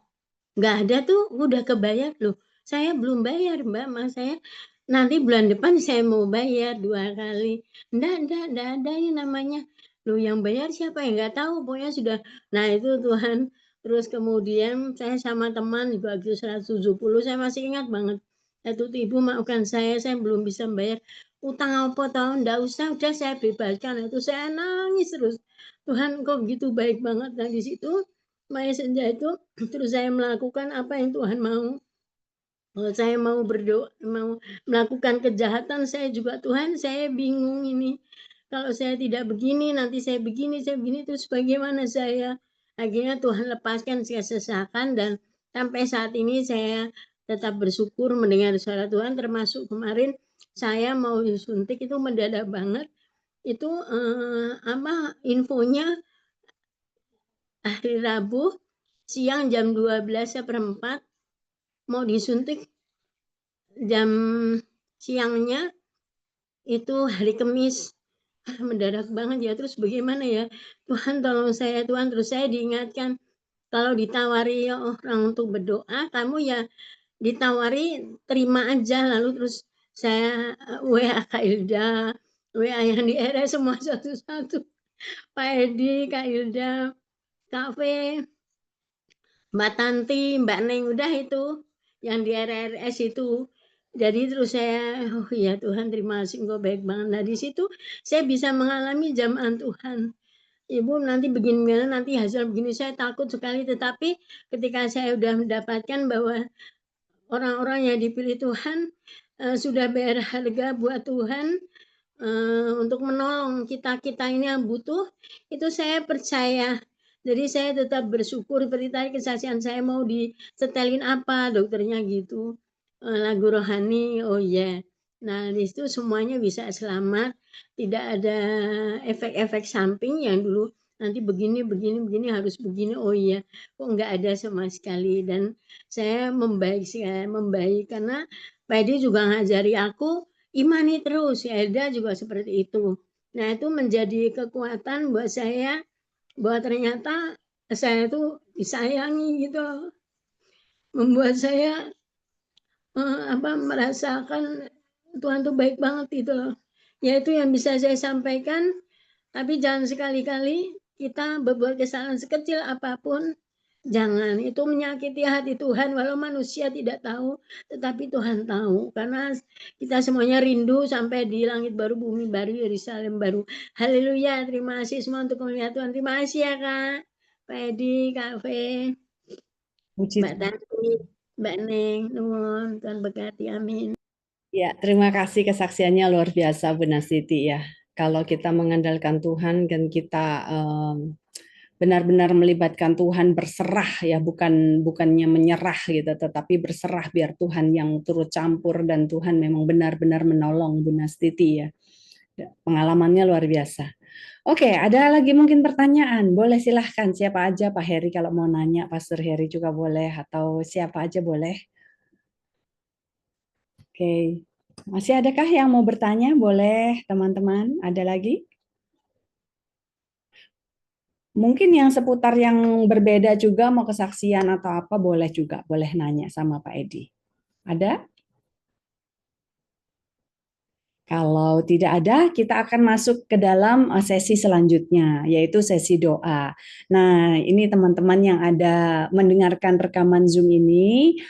nggak ada tuh, udah kebayar loh. Saya belum bayar Mbak, mas saya nanti bulan depan saya mau bayar 2 kali. Nggak ada yang namanya. Loh yang bayar siapa ya? Nggak tahu, pokoknya sudah. Nah itu Tuhan. Terus kemudian saya sama teman juga 170, saya masih ingat banget. Satu ibu maafkan saya belum bisa bayar. Utang apa tahun? Nggak usah, udah saya bebaskan. Itu saya nangis terus. Tuhan kok gitu baik banget. Nah di situ Maya Senja itu terus saya melakukan apa yang Tuhan mau. Kalau saya mau berdoa, mau melakukan kejahatan, saya juga Tuhan, saya bingung ini. Kalau saya tidak begini, nanti saya begini, terus bagaimana saya? Akhirnya Tuhan lepaskan kesesakan dan sampai saat ini saya tetap bersyukur mendengar suara Tuhan, termasuk kemarin saya mau disuntik itu mendadak banget. Itu infonya hari Rabu siang jam 12:04 mau disuntik jam siangnya itu hari Kamis. Mendadak banget ya, terus bagaimana ya? Tuhan tolong saya Tuhan, terus saya diingatkan kalau ditawari orang untuk berdoa, kamu ya ditawari terima aja. Lalu terus saya WA Kak Hilda, WA yang di RS semua satu-satu. Pak Edi, Kak Hilda, Kak V, Mbak Tanti, Mbak Neng, udah itu yang di RRS itu. Jadi terus saya, oh ya Tuhan terima kasih Engkau baik banget. Nah di situ saya bisa mengalami jamahan Tuhan. Ibu nanti begini, nanti hasil begini, saya takut sekali. Tetapi ketika saya sudah mendapatkan bahwa orang-orang yang dipilih Tuhan sudah bayar harga buat Tuhan untuk menolong kita-kita ini yang butuh, itu saya percaya. Jadi saya tetap bersyukur, seperti tadi kesaksian saya mau disetelin apa, dokternya gitu. Lagu rohani, oh ya. Nah, di situ semuanya bisa selamat, tidak ada efek-efek samping yang dulu nanti begini harus begini, oh iya, kok enggak ada sama sekali. Dan saya membaik karena Pak Edi juga ngajari aku imani terus, ya Elda juga seperti itu. Nah itu menjadi kekuatan buat saya bahwa ternyata saya itu disayangi gitu loh. Membuat saya merasakan Tuhan tuh baik banget gitu loh. Ya itu yang bisa saya sampaikan, tapi jangan sekali-kali kita berbuat kesalahan sekecil apapun, jangan. Itu menyakiti hati Tuhan, walau manusia tidak tahu, tetapi Tuhan tahu. Karena kita semuanya rindu sampai di langit baru, bumi baru, Yerusalem baru. Haleluya, terima kasih semua untuk melihat Tuhan. Terima kasih ya Kak, Pak Edi, Kak V, Puji Mbak Tanti, Mbak Neng, nuwun, Tuhan berkati, amin. Ya, terima kasih kesaksiannya luar biasa Bu Nastiti ya. Kalau kita mengandalkan Tuhan dan kita benar-benar melibatkan Tuhan, berserah ya, bukannya menyerah gitu, tetapi berserah biar Tuhan yang turut campur dan Tuhan memang benar-benar menolong Bu Nastiti ya. Pengalamannya luar biasa. Oke, ada lagi mungkin pertanyaan? Boleh silahkan, siapa aja, Pak Heri kalau mau nanya, Pastor Heri juga boleh, atau siapa aja boleh. Oke, masih adakah yang mau bertanya? Boleh teman-teman, ada lagi? Mungkin yang seputar yang berbeda juga, mau kesaksian atau apa, boleh juga, boleh nanya sama Pak Edi. Ada? Kalau tidak ada, kita akan masuk ke dalam sesi selanjutnya, yaitu sesi doa. Nah, ini teman-teman yang ada mendengarkan rekaman Zoom ini,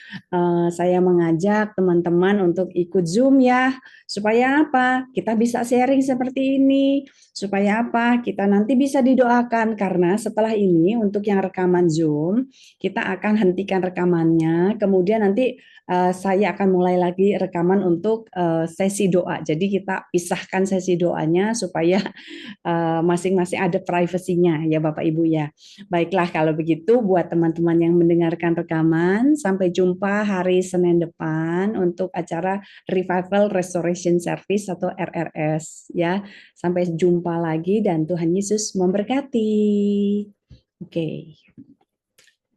saya mengajak teman-teman untuk ikut Zoom ya. Supaya apa? Kita bisa sharing seperti ini. Supaya apa? Kita nanti bisa didoakan, karena setelah ini untuk yang rekaman Zoom, kita akan hentikan rekamannya, kemudian nanti saya akan mulai lagi rekaman untuk sesi doa. Jadi kita pisahkan sesi doanya supaya masing-masing ada privasinya ya Bapak Ibu ya. Baiklah kalau begitu buat teman-teman yang mendengarkan rekaman, sampai jumpa hari Senin depan untuk acara Revival Restoration Service atau RRS ya. Sampai jumpa lagi dan Tuhan Yesus memberkati. Oke.